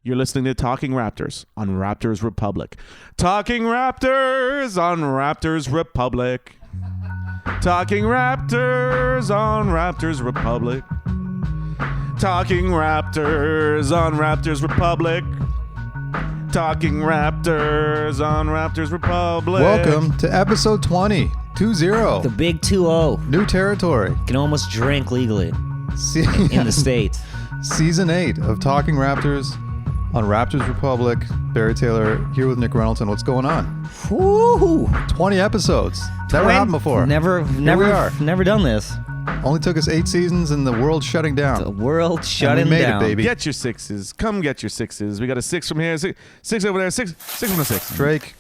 You're listening to Talking Raptors on Raptors Republic. Talking Raptors on Raptors Republic. Talking Raptors on Raptors Republic. Talking Raptors on Raptors Republic. Talking Raptors on Raptors Republic. Welcome to episode 20. 2-0. The big 2-0. New territory. Can almost drink legally in the States. Season 8 of Talking Raptors on Raptors Republic. Barry Taylor here with Nick Reynolds. What's going on? Woo! 20 episodes. Never happened before. Never done this. Only took us 8 seasons and the world's shutting down. The world shutting we made down. it, baby. Get your sixes. Come get your sixes. We got a 6 from here, six over there, six from the 6. Drake,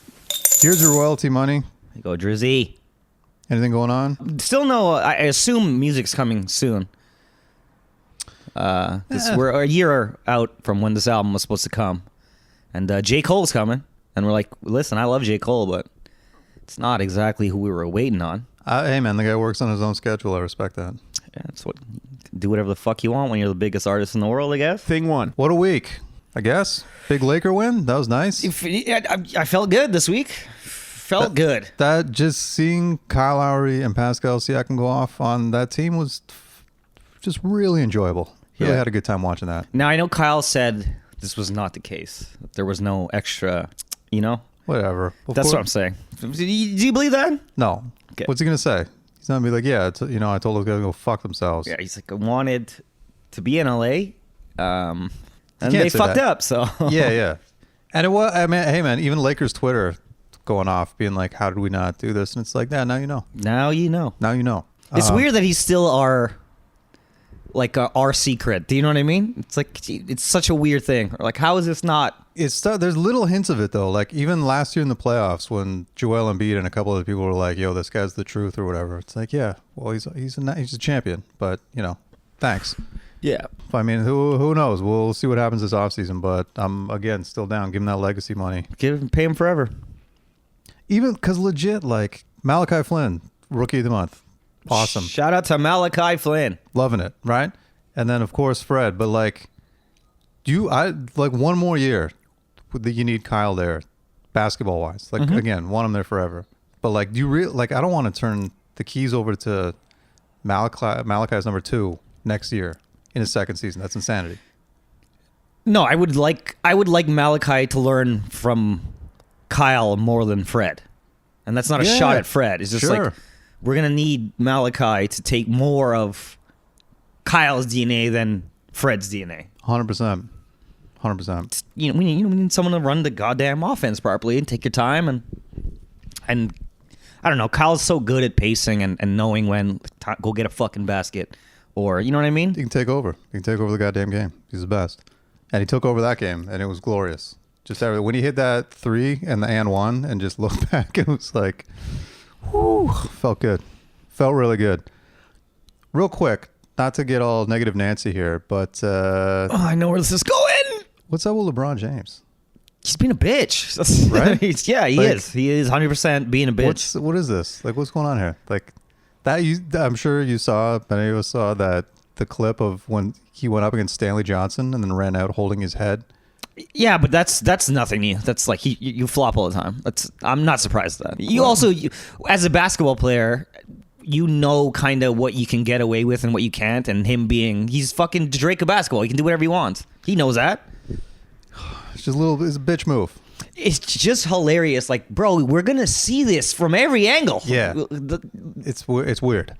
here's your royalty money. There you go, Drizzy. Anything going on? Still no, I assume music's coming soon. We're a year out from when this album was supposed to come. And J. Cole's coming. And we're like, listen, I love J. Cole, but it's not exactly who we were waiting on. Hey, man, the guy works on his own schedule. I respect that. Yeah, that's what. Do whatever the fuck you want when you're the biggest artist in the world, I guess. Thing one. What a week, I guess. Big Laker win. That was nice. I felt good this week. Felt good. That just seeing Kyle Lowry and Pascal Siakam go off on that team was just really enjoyable. Really had a good time watching that. Now, I know Kyle said this was not the case. There was no extra, Whatever. That's what I'm saying. Do you believe that? No. Okay. What's he going to say? He's not going to be like, yeah, I told those guys to go fuck themselves. Yeah, he's like, I wanted to be in LA, and can't they say fucked that. up, so. Yeah. And it was, I mean, hey, man, even Lakers Twitter going off, being like, how did we not do this? And it's like, yeah, now you know. Now you know. Now you know. It's weird that he's still our secret. Do you know what I mean? It's like, it's such a weird thing. Like, how is this not? There's little hints of it though. Like even last year in the playoffs, when Joel Embiid and a couple other people were like, "Yo, this guy's the truth" or whatever. It's like, yeah, well, he's a champion, but thanks. Yeah. I mean, who knows? We'll see what happens this offseason, but I'm again still down. Give him that legacy money. Pay him forever. Even because legit, like Malachi Flynn, rookie of the month, awesome. Shout out to Malachi Flynn. Loving it, right? And then of course Fred, but like, one more year. You need Kyle there, basketball wise. Like again, want him there forever. But like, I don't want to turn the keys over to Malachi's number 2 next year in his second season. That's insanity. No, I would like Malachi to learn from Kyle more than Fred, and that's not a shot at Fred. It's just like we're gonna need Malachi to take more of Kyle's DNA than Fred's DNA. 100%. 100%. We need someone to run the goddamn offense properly and take your time and I don't know. Kyle's so good at pacing and knowing when to go get a fucking basket, or you know what I mean. He can take over. He can take over the goddamn game. He's the best, and he took over that game, and it was glorious. Just when he hit that 3 and the and 1, and just looked back, it was like, whoo, felt good, felt really good. Real quick, not to get all negative Nancy here, but I know where this is going. What's up with LeBron James? He's being a bitch. Right? He is. He is 100% being a bitch. What is this? Like, what's going on here? Like, I'm sure you saw, many of us saw that the clip of when he went up against Stanley Johnson and then ran out holding his head. Yeah, but that's nothing new. That's like you flop all the time. I'm not surprised at that. You also, as a basketball player, kind of what you can get away with and what you can't. And he's fucking Drake of basketball. He can do whatever he wants. He knows that. It's just it's a bitch move. It's just hilarious. Like, bro, we're gonna see this from every angle. Yeah, it's weird.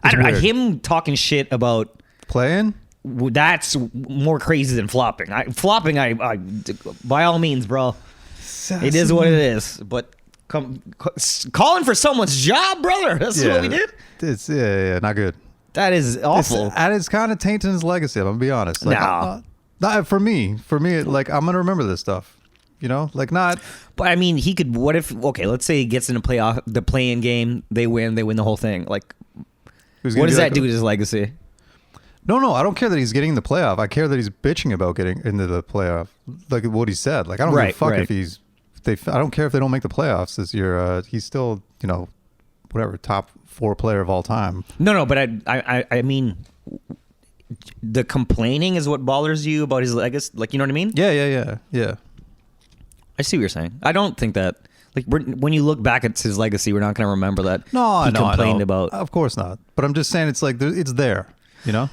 I don't know. Him talking shit about playing. That's more crazy than flopping. Flopping, by all means, bro. It is what it is. But calling for someone's job, brother. That's what we did. It's not good. That is awful. It's kind of tainting his legacy. I'm gonna be honest. Like, not for me. For me, like I'm gonna remember this stuff. Not. But I mean, he could. What if? Okay, let's say he gets in the play-in game. They win the whole thing. Like, what does that do to his legacy? No, I don't care that he's getting in the playoff. I care that he's bitching about getting into the playoff. Like what he said. Like I don't give a fuck if I don't care if they don't make the playoffs this year. He's still, whatever, top 4 player of all time. No, but I mean, the complaining is what bothers you about his legacy. Like, you know what I mean? Yeah. I see what you're saying. I don't think that, like, when you look back at his legacy, we're not going to remember that he complained about. Of course not. But I'm just saying it's like, it's there, you know?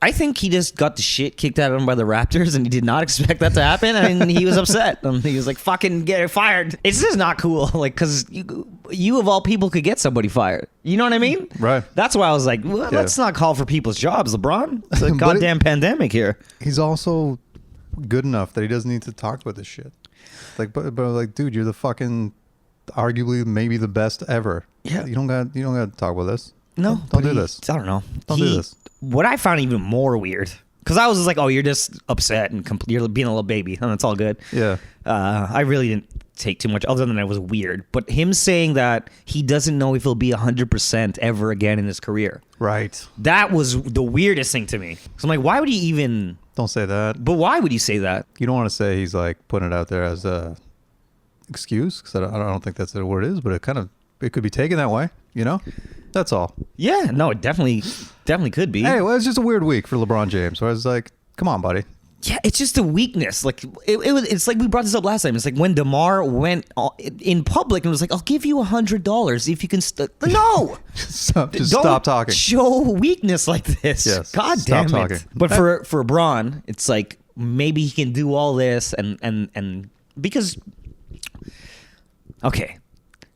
I think he just got the shit kicked out of him by the Raptors, and he did not expect that to happen, and he was upset. And he was like, fucking get her fired. It's just not cool, like, because you of all people could get somebody fired. You know what I mean? Right. That's why I was like, well, let's not call for people's jobs, LeBron. It's a goddamn pandemic here. He's also good enough that he doesn't need to talk about this shit. Like, but like, dude, you're the fucking, arguably maybe the best ever. Yeah. You don't got to talk about this. No. Don't do this. I don't know. Don't do this. What I found even more weird, because I was just like, oh, you're just upset and you're being a little baby, and it's all good. Yeah. I really didn't take too much, other than it was weird. But him saying that he doesn't know if he'll be 100% ever again in his career. Right. That was the weirdest thing to me. So I'm like, why would he even... Don't say that. But why would you say that? You don't want to say he's like putting it out there as a excuse, because I don't think that's what it is, but it could be taken that way, you know? That's all. Yeah, no, it definitely could be. Hey, well, it's just a weird week for LeBron James. So I was like, come on, buddy. Yeah, it's just a weakness. Like it's like we brought this up last time. It's like when DeMar went in public and was like, "I'll give you $100 if you can." No, Stop don't talking. Show weakness like this. Yes, God stop damn it. talking. But for LeBron, it's like maybe he can do all this and because okay,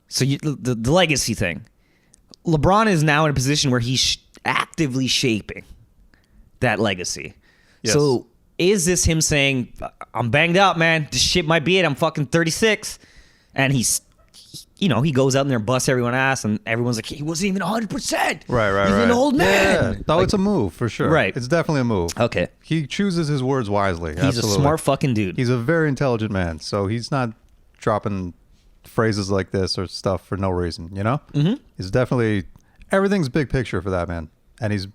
so the legacy thing. LeBron is now in a position where he's actively shaping that legacy. Yes. So is this him saying, I'm banged up, man. This shit might be it. I'm fucking 36. And he goes out in there and busts everyone's ass, and everyone's like, he wasn't even 100%. Right. He's an old man. Yeah. No, it's a move for sure. Right. It's definitely a move. Okay. He chooses his words wisely. He's Absolutely. a smart fucking dude. He's a very intelligent man, so he's not dropping phrases like this or stuff for no reason, you know? Mm-hmm. He's definitely, everything's big picture for that man, and he's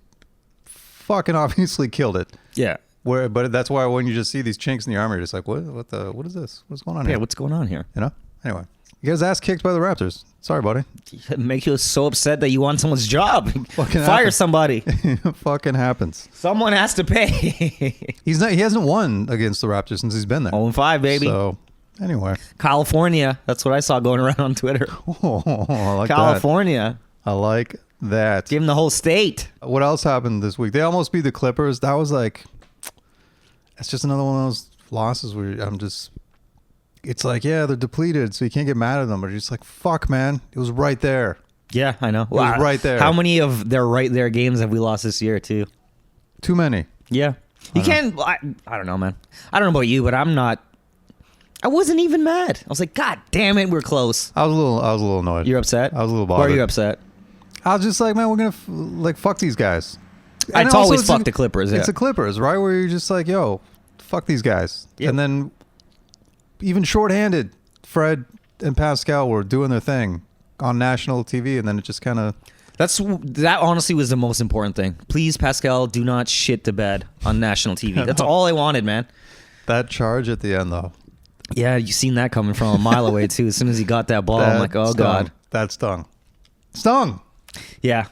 fucking obviously killed it. Yeah. But that's why when you just see these chinks in the armor, you're just like, what is this? What's going on here? Yeah, what's going on here? You know? Anyway, you got his ass kicked by the Raptors. Sorry, buddy. It makes you so upset that you want someone's job. Fucking Fire happens. somebody. Fucking happens. Someone has to pay. He hasn't won against the Raptors since he's been there. 0-5, baby. So, anyway. California. That's what I saw going around on Twitter. Oh, I like California. that. I like that. Give him the whole state. What else happened this week? They almost beat the Clippers. That was like, it's just another one of those losses where it's like, yeah, they're depleted, so you can't get mad at them. But you're just like, fuck, man. It was right there. Yeah, I know. It was right there. How many of their right there games have we lost this year, too? Too many. Yeah. You can't, I don't know, man. I don't know about you, but I wasn't even mad. I was like, God damn it, we're close. I was a little annoyed. You're upset? I was a little Why bothered. are you upset? I was just like, man, we're gonna fuck these guys. And It's also, always fuck the Clippers. It's Yeah. the Clippers, right? Where you're just like, yo, fuck these guys. Yep. And then even shorthanded, Fred and Pascal were doing their thing on national TV, and then it just kind of. That honestly was the most important thing. Please, Pascal, do not shit the bed on national TV. That's all I wanted, man. That charge at the end, though. Yeah, you seen that coming from a mile away too. As soon as he got that ball, I'm like, oh stung. God. That stung. Stung. Yeah.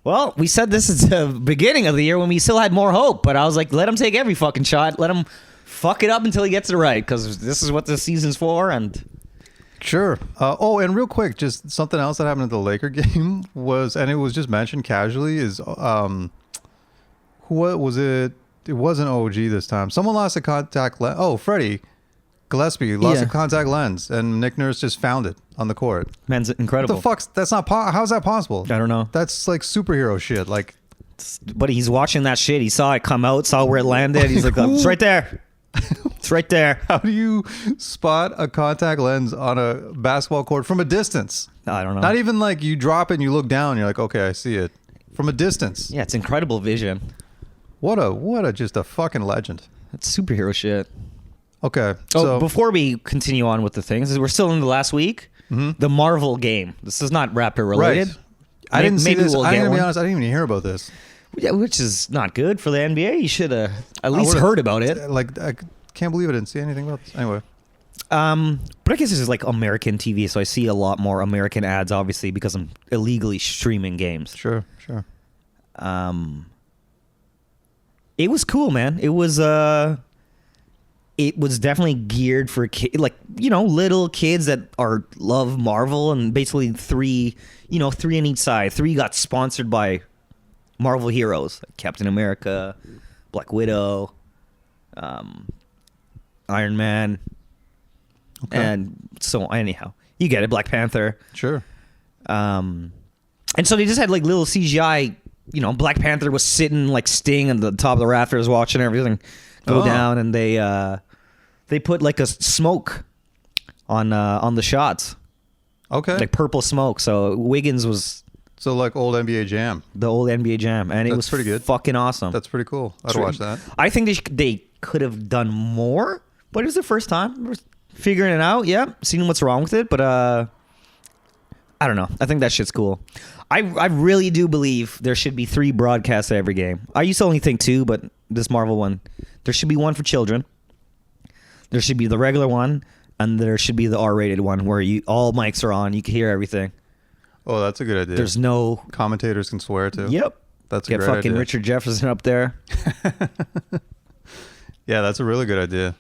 Well, we said this is the beginning of the year when we still had more hope, but I was like, let him take every fucking shot. Let him fuck it up until he gets it right, because this is what the season's for. And Sure. And real quick, just something else that happened at the Laker game was, and it was just mentioned casually, is what was it? It wasn't OG this time. Someone lost a contact lens. Oh, Freddie Gillespie lost a contact lens, and Nick Nurse just found it on the court. man's incredible. What the fuck's that's not how's that possible? I don't know. That's like superhero shit. Like, But he's watching that shit. He saw it come out, saw where it landed. He's like, it's right there. It's right there. how do you spot a contact lens on a basketball court from a distance? I don't know. Not even like you drop it and you look down and you're like, okay, I see it. From a distance. Yeah, it's incredible vision. What a just a fucking legend. It's superhero shit. Okay. Oh, So before we continue on with the things, we're still in the last week. The Marvel game. This is not Raptor related. right. I didn't see this. We'll I get didn't be one. honest, I didn't even hear about this. Yeah, which is not good for the NBA. You should have at least heard about it. Like, I can't believe I didn't see anything about this. Anyway. But I guess this is like American TV, so I see a lot more American ads, obviously, because I'm illegally streaming games. Sure. It was cool, man. It was definitely geared for little kids that love Marvel, and basically three in each side. 3 got sponsored by Marvel heroes, like Captain America, Black Widow, Iron Man, and so anyhow, you get it, Black Panther. Sure. And so they just had like little CGI. Black Panther was sitting like Sting on the top of the rafters watching everything go down, and they put like a smoke on the shots. Okay. Like purple smoke. So Wiggins was So like old NBA Jam. the old NBA Jam, and it That's was pretty good. fucking awesome. That's pretty cool. I'd watch that. I think they could have done more, but it was the first time. We're figuring it out. Yeah, seeing what's wrong with it, but I don't know. I think that shit's cool. I really do believe there should be 3 broadcasts at every game. I used to only think 2, but this Marvel one, there should be one for children. There should be the regular one, and there should be the R-rated one where all mics are on. You can hear everything. Oh, that's a good idea. There's no commentators can swear too. Yep. That's a Get great fucking idea. Richard Jefferson up there. Yeah, that's a really good idea.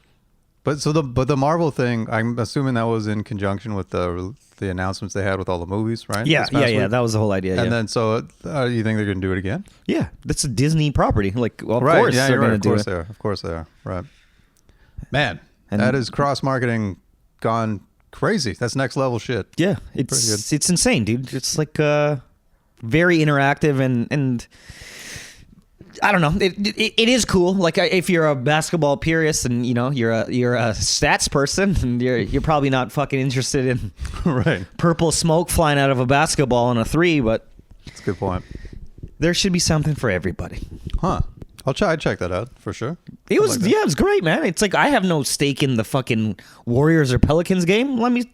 But the Marvel thing, I'm assuming that was in conjunction with the announcements they had with all the movies, right? Yeah, This past week? That was the whole idea. And yeah. then, so you think they're going to do it again? Yeah, that's a Disney property. Like, well, of Right. course Yeah, they're you're right. going Of to do course it. they are. Of course they are. Right. Man, And- that is cross marketing gone crazy. That's next level shit. Yeah, Pretty it's insane, dude. It's like very interactive and I don't know. It is cool. Like if you're a basketball purist and you're a stats person, and you're probably not fucking interested in Right. purple smoke flying out of a basketball on a 3, but That's a good point. there should be something for everybody. Huh. I'd check that out for sure. It was Something like it was great, man. It's like I have no stake in the fucking Warriors or Pelicans game. Let me that.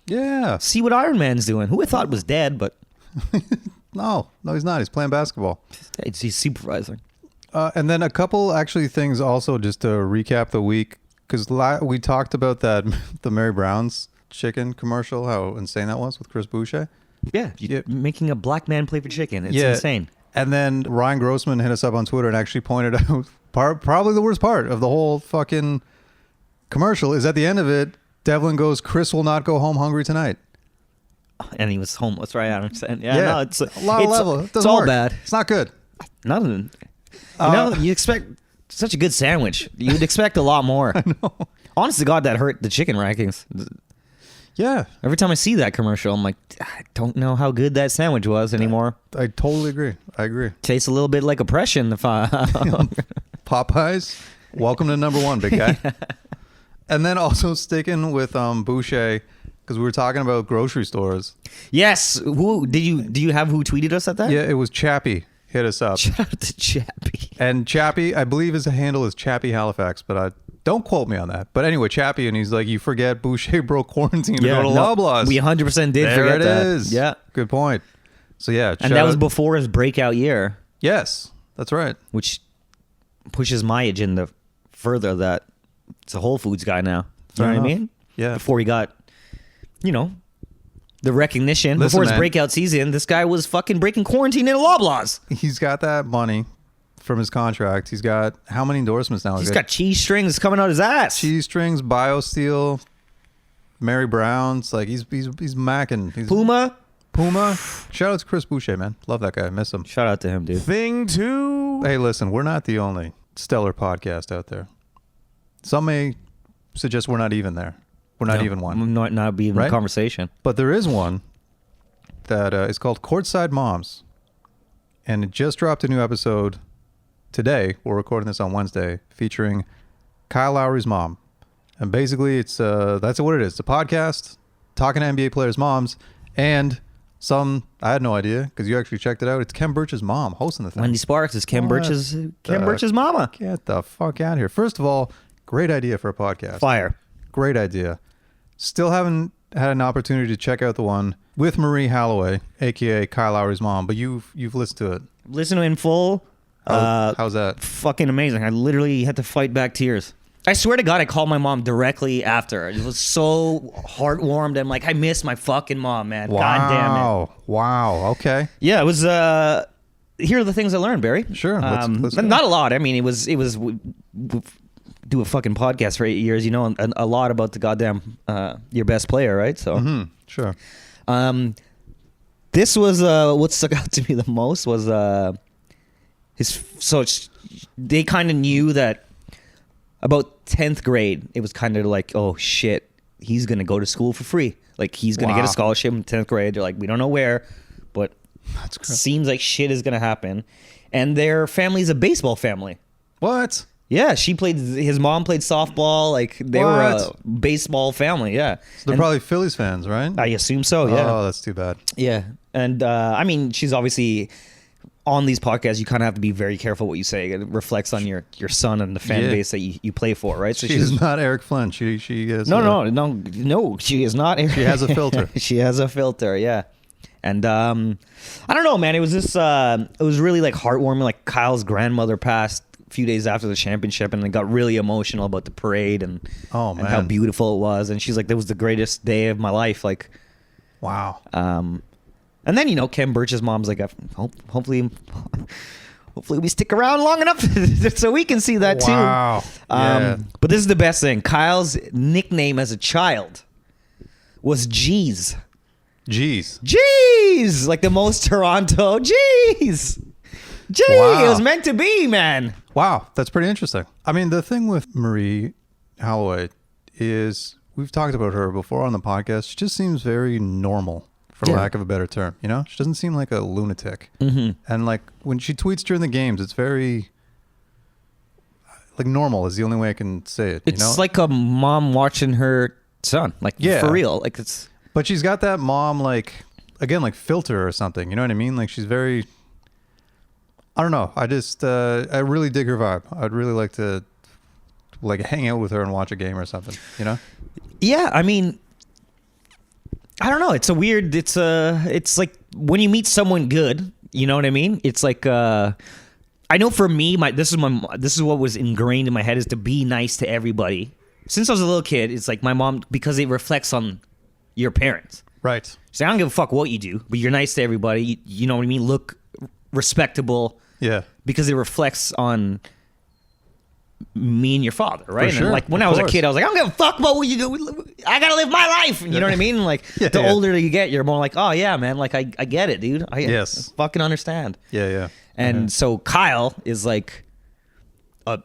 Yeah. see what Iron Man's doing. Who I thought was dead, but No, he's not. He's playing basketball. he's supervising. And then a couple actually things also just to recap the week, because we talked about the Mary Brown's chicken commercial, how insane that was with Chris Boucher. Yeah, making a black man play for chicken. It's Yeah. insane. And then Ryan Grossman hit us up on Twitter and actually pointed out probably the worst part of the whole fucking commercial is at the end of it, Devlin goes, "Chris will not go home hungry tonight." And he was homeless, right? I understand. Yeah, no, it's a lot of level. It It's doesn't all work. bad. It's not good. Nothing. You expect such a good sandwich. You'd expect a lot more. I know. Honest to God, that hurt the chicken rankings. Yeah, Every time I see that commercial, I'm like, I don't know how good that sandwich was anymore. I totally agree. I agree. Tastes a little bit like oppression. If I Popeyes, welcome to number 1, big guy. And then also sticking with Boucher, because we were talking about grocery stores. Yes. Who do you have who tweeted us at that? Yeah, it was Chappie hit us up. Shout out to Chappie. And Chappie, I believe his handle is Chappie Halifax, but don't quote me on that. But anyway, Chappie, and he's like, you forget Boucher broke quarantine to go to Loblaws. We 100% did there forget it that. is. Yeah. Good point. So yeah. And that was before his breakout year, Yes, that's right. which pushes my agenda further that it's a Whole Foods guy now. You know what I mean? Yeah. Before he got, the recognition. Listen, before his man. breakout season, this guy was fucking breaking quarantine in Loblaws. He's got that money from his contract. He's got how many endorsements now? He's got cheese strings coming out his ass. cheese strings, BioSteel, Mary Brown's. Like he's macking. He's Puma. Shout out to Chris Boucher, man. Love that guy. Miss him. Shout out to him, dude. Thing 2. Hey, listen, we're not the only stellar podcast out there. Some may suggest we're not even there. We're not even one. Not be in the Right? conversation. But there is one that is called Courtside Moms. And it just dropped a new episode today. We're recording this on Wednesday, featuring Kyle Lowry's mom. And basically, it's that's what it is. It's a podcast talking to NBA players' moms. And I had no idea because you actually checked it out. It's Ken Birch's mom hosting the thing. Wendy Sparks is Ken What Birch's mama. Get the fuck out of here. First of all, great idea for a podcast. Fire. Great idea. Still haven't had an opportunity to check out the one with Marie Holloway, aka Kyle Lowry's mom, but you've listened to it. Listen to it in full. How's that? Fucking amazing. I literally had to fight back tears. I swear to God, I called my mom directly after. It was so heartwarmed. I'm like, I miss my fucking mom, man. God damn it. Wow. Okay. Yeah, it here are the things I learned, Barry. Sure, let's go. Not a lot. I mean, it was we do a fucking podcast for 8 years. You know, a lot about the goddamn your best player, right? So Sure. this was what stuck out to me the most was they kind of knew that about 10th grade, it was kind of like, oh shit, he's gonna go to school for free. Like he's gonna get a scholarship in 10th grade. They're like, we don't know where, but seems like shit is gonna happen. And their family's a baseball family. What? Yeah, his mom played softball. Like they were a baseball family. Yeah, So they're probably Phillies fans, right? I assume so. Yeah. Oh, that's too bad. Yeah, and I mean, she's obviously on these podcasts. You kind of have to be very careful what you say. It reflects on your son and the fan base that you play for, right? So she's not Eric Flynn. She is no. She is not. She has a filter. She has a filter. Yeah. And I don't know, man. It was just it was really like heartwarming. Like Kyle's grandmother passed a few days after the championship, and it got really emotional about the parade and and how beautiful it was. And she's like, "That was the greatest day of my life." Like, wow. And then, you know, Ken Birch's mom's like, hopefully we stick around long enough so we can see that too. Wow. But this is the best thing. Kyle's nickname as a child was Jeez. Jeez. Like the most Toronto. Jeez. Gee, Wow. It was meant to be, man. Wow. That's pretty interesting. I mean, the thing with Marie Holloway is we've talked about her before on the podcast. She just seems very normal. For lack of a better term, you know, she doesn't seem like a lunatic. And like when she tweets during the games, it's very like normal is the only way I can say it. It's you know? like a mom watching her son, like for real. Like it's. But she's got that mom like again like filter or something. You know what I mean? Like she's very. I don't know. I just I really dig her vibe. I'd really like to like hang out with her and watch a game or something. You know? Yeah, I mean. I don't know. It's like when you meet someone good, you know what I mean? It's like, I know for me, this is what was ingrained in my head is to be nice to everybody. Since I was a little kid, it's like my mom, because it reflects on your parents. Right. So I don't give a fuck what you do, but you're nice to everybody. You know what I mean? Look respectable. Yeah. Because it reflects on me and your father, right? For sure. And like when I was a kid, I was like, I don't give a fuck about what you do. I gotta live my life. You know what I mean? Like the older you get, you're more like, oh yeah, man. Like I get it, dude. I fucking understand. Yeah. And so Kyle is like a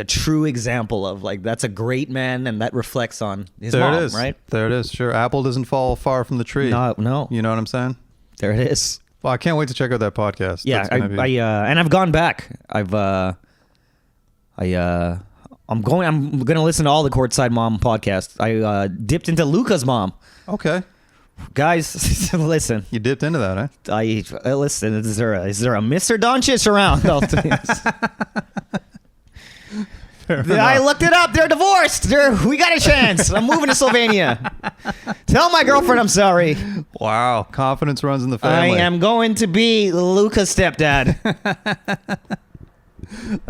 true example of like that's a great man, and that reflects on his mom, it is. Right? There it is. Sure, apple doesn't fall far from the tree. No. You know what I'm saying? There it is. Well, I can't wait to check out that podcast. Yeah, and I've gone back. I'm gonna listen to all the Courtside Mom podcasts. I dipped into Luca's mom. Okay, guys, listen. You dipped into that, huh? I listen. Is there a Mr. Doncic around? I looked it up. They're divorced. We got a chance. I'm moving to Slovenia. Tell my girlfriend I'm sorry. Wow, confidence runs in the family. I am going to be Luca's stepdad.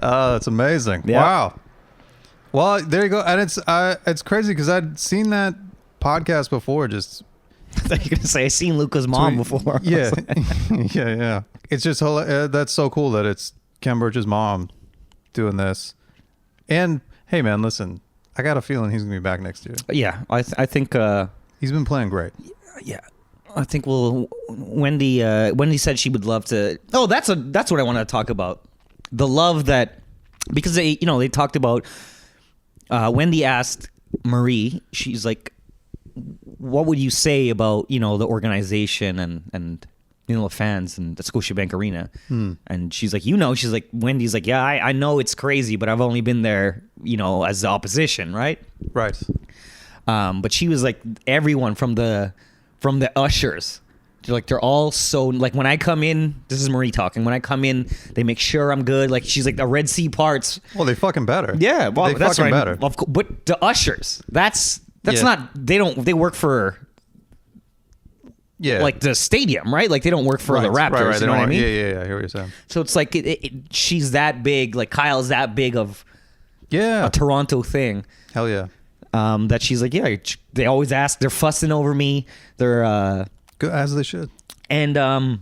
Oh, that's amazing. Yep. Wow. Well, there you go. And it's crazy because I'd seen that podcast before. Just I thought you were gonna say I seen Luca's mom before. Yeah, yeah. It's just that's so cool that it's Ken Birch's mom doing this. And hey, man, listen, I got a feeling he's gonna be back next year. Yeah, I think he's been playing great. Yeah, I think Wendy said she would love to. Oh, that's what I want to talk about. The love that, because they talked about, Wendy asked Marie, she's like, what would you say about, the organization and the fans and the Scotiabank Arena? And she's like, Wendy's like, yeah, I know it's crazy, but I've only been there, as the opposition, right? Right. But she was like, everyone from the ushers, they're all so, like, when I come in, this is Marie talking, when I come in, they make sure I'm good. Like, she's like, the Red Sea parts. Well, they fucking better. Yeah, well, that's fucking right. better. But the ushers, that's not, they work for, like, the stadium, right? Like, they don't work for the Raptors, right. you know what I mean? Yeah, I hear what you're saying. So it's like, she's that big, like, Kyle's that big of a Toronto thing. Hell yeah. That she's like, yeah, they always ask, they're fussing over me. They're, good, as they should. And,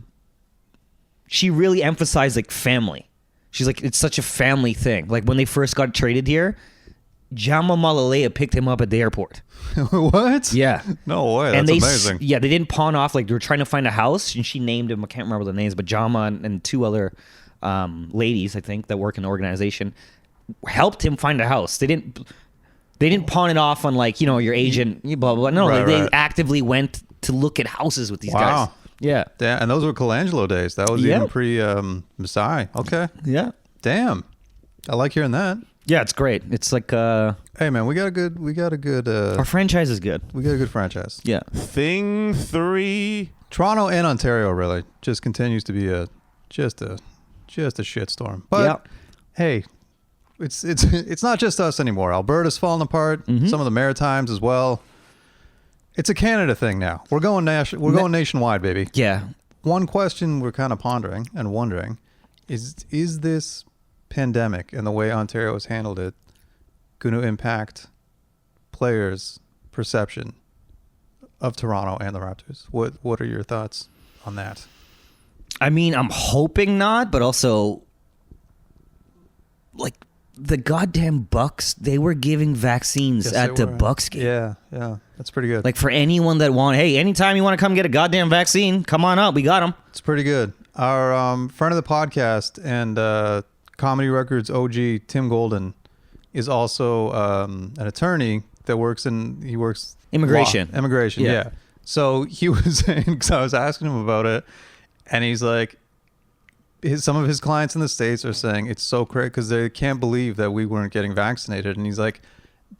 she really emphasized like family. She's like, it's such a family thing. Like when they first got traded here, Jama Malalea picked him up at the airport. What? Yeah. No way. That's and they, amazing. Yeah, they didn't pawn off. Like they were trying to find a house, and she named him. I can't remember the names, but Jama and two other ladies, I think, that work in the organization, helped him find a house. They didn't pawn it off on like, you know, your agent, blah, blah, blah. No, Right, they right. actively went to look at houses with these guys. Yeah. Damn, and those were Colangelo days. That was even pre Masai. Okay. Yeah. Damn. I like hearing that. Yeah, it's great. It's like Hey man, we got a good our franchise is good. we got a good franchise. Yeah. Thing 3. Toronto and Ontario really just continues to be just a shitstorm. But hey, it's not just us anymore. Alberta's falling apart. Some of the Maritimes as well. It's a Canada thing now. We're going going nationwide, baby. Yeah. One question we're kind of pondering and wondering is this pandemic and the way Ontario has handled it going to impact players' perception of Toronto and the Raptors? What are your thoughts on that? I mean, I'm hoping not, but also like the goddamn Bucks, they were giving vaccines Yes, at they the were. Bucks game. Yeah, that's pretty good. Like for anyone that hey, anytime you want to come get a goddamn vaccine, come on up. We got them. It's pretty good. Our friend of the podcast and Comedy Records OG Tim Golden is also an attorney that works Immigration. Immigration, Yeah. yeah. So he was saying, because I was asking him about it, and he's like, some of his clients in the States are saying it's so crazy because they can't believe that we weren't getting vaccinated. And he's like,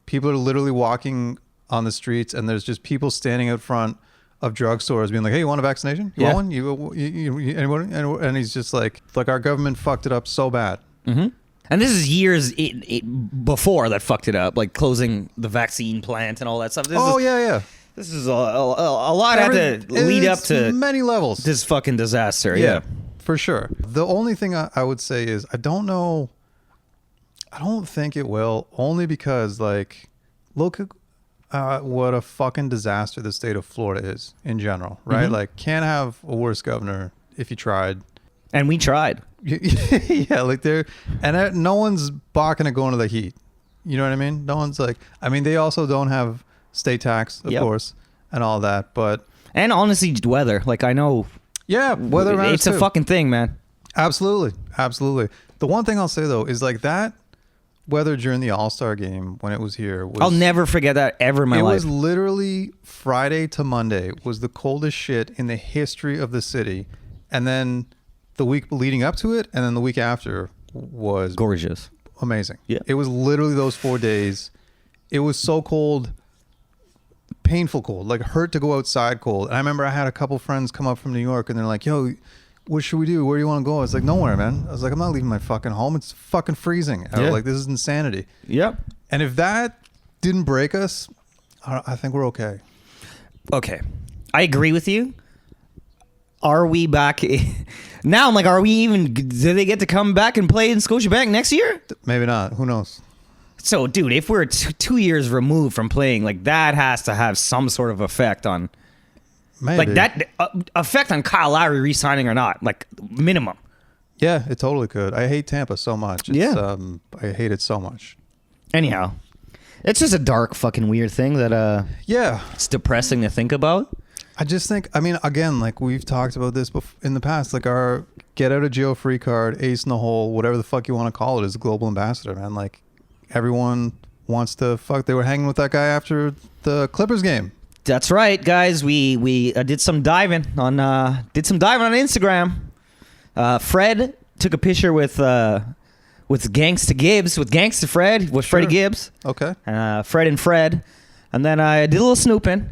people are literally walking on the streets and there's just people standing out front of drugstores being like, hey, you want a vaccination? You Yeah. want one? You anybody? And he's just like our government fucked it up so bad. Mm-hmm. And this is years before that fucked it up, like closing the vaccine plant and all that stuff. Yeah. This is a lot had to lead up to many levels. this fucking disaster. Yeah. For sure. The only thing I would say is I don't know. I don't think it will, only because like, look at what a fucking disaster the state of Florida is in general, right? Mm-hmm. Like, can't have a worse governor if you tried. And we tried. Yeah, like no one's balking at going to the heat. You know what I mean? No one's like, I mean, they also don't have state tax, of course, and all that, but. And honestly, weather. Like, I know. Yeah, weather matters it's a too. fucking thing, man. Absolutely. The one thing I'll say though is like that weather during the All-Star game when it was here was, I'll never forget that ever in my life. It was literally Friday to Monday was the coldest shit in the history of the city, and then the week leading up to it and then the week after was gorgeous, amazing. Yeah, it was literally those 4 days. It was so cold, painful cold, like hurt to go outside cold. And I remember I had a couple friends come up from New York and they're like, yo, what should we do? Where do you want to go? I was like, nowhere, man. I was like, I'm not leaving my fucking home. It's fucking freezing. I was like, this is insanity. Yep. And if that didn't break us, I think we're okay. Okay. I agree with you. Are we back? Now I'm like, are we even, do they get to come back and play in Scotiabank next year? Maybe not. Who knows? So, dude, if we're 2 years removed from playing, like that has to have some sort of effect on, Maybe. like that effect on Kyle Lowry re-signing or not, like minimum. Yeah, it totally could. I hate Tampa so much. Yeah. I hate it so much. Anyhow, it's just a dark fucking weird thing that Yeah. it's depressing to think about. I just think, I mean, again, like we've talked about this in the past, like our get out of jail free card, ace in the hole, whatever the fuck you want to call it, is a global ambassador, man. Like everyone wants to fuck. They were hanging with that guy after the Clippers game. That's right, guys. We did some diving on Instagram. Fred took a picture with Gangsta Gibbs, with Gangsta Fred, with Freddie Gibbs. Okay. Fred and Fred. And then I did a little snooping.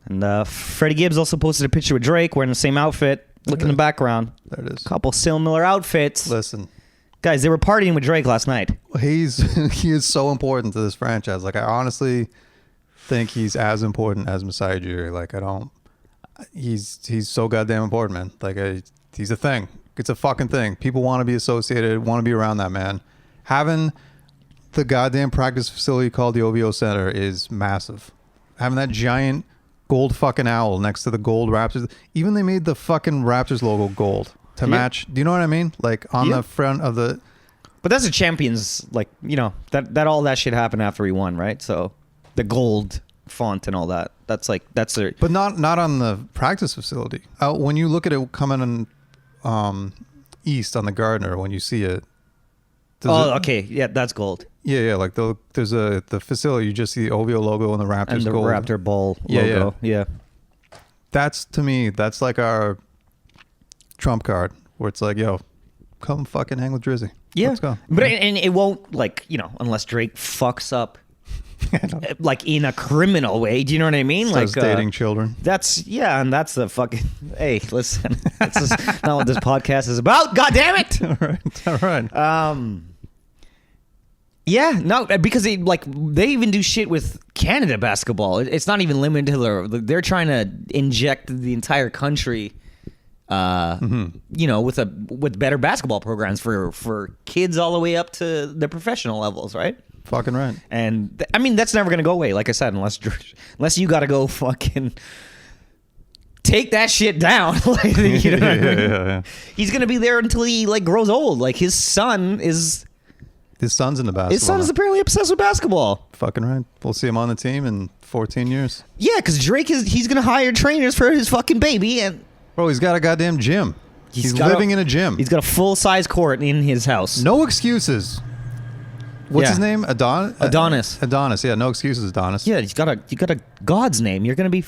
And Freddie Gibbs also posted a picture with Drake wearing the same outfit. Look in the background. There it is. Couple similar outfits. Listen. Guys, they were partying with Drake last night. He is so important to this franchise. Like I honestly think he's as important as Masai Ujiri. Like he's so goddamn important, man. Like he's a thing. It's a fucking thing. People want to be associated, want to be around that man. Having the goddamn practice facility called the OVO Center is massive. Having that giant gold fucking owl next to the gold Raptors. Even they made the fucking Raptors logo gold to match. Do you know what I mean? Like on the front of the. But that's a champions, like, that all that shit happened after he won, right? So the gold font and all that. That's a. But not on the practice facility. When you look at it coming in east on the Gardner, when you see it. Okay. Yeah, that's gold. Yeah. Like there's the facility. You just see the OVO logo and the Raptors and the gold. Raptor ball logo. Yeah. That's, to me, that's like our trump card where it's like, yo, come fucking hang with Drizzy. Yeah. Let's go. But and it won't, like, unless Drake fucks up, like, in a criminal way. Do you know what I mean? Starts like dating children. And that's the fucking. Hey, listen, that's just not what this podcast is about. God damn it! All right. Yeah, no, because they even do shit with Canada basketball. It's not even limited to they're trying to inject the entire country. With better basketball programs for kids all the way up to the professional levels, right? Fucking right. And that's never gonna go away. Like I said, unless you got to go fucking take that shit down. Like, you know what I mean? Yeah. He's gonna be there until he grows old. Like his son's in the basketball. His son is apparently obsessed with basketball. Fucking right. We'll see him on the team in 14 years. Yeah, because Drake he's gonna hire trainers for his fucking baby and. Bro, he's got a goddamn gym. He's living in a gym. He's got a full-size court in his house. No excuses. What's his name? Adonis. Adonis. Yeah, no excuses, Adonis. Yeah, you got a God's name. You're gonna be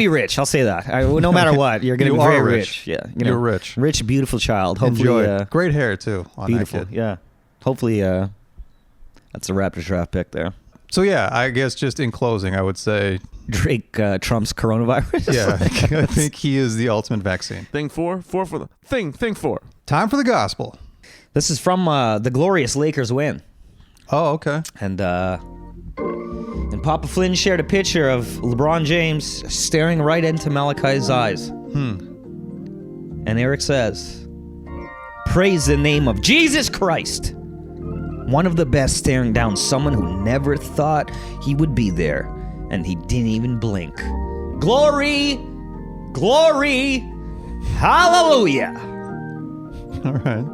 rich. I'll say that. No matter what, you're gonna be very rich. Yeah, you're rich. Rich, beautiful child. Hopefully, enjoy. Great hair too. On beautiful. That kid. Yeah. Hopefully, that's a Raptors draft pick there. So yeah, I guess just in closing, I would say Drake trumps coronavirus. Yeah, I think he is the ultimate vaccine. Thing four for the thing. Thing four. Time for the gospel. This is from the glorious Lakers win. Oh, okay. And Papa Flynn shared a picture of LeBron James staring right into Malachi's eyes. And Eric says, "Praise the name of Jesus Christ. One of the best staring down someone who never thought he would be there. And he didn't even blink. Glory, glory, hallelujah." All right.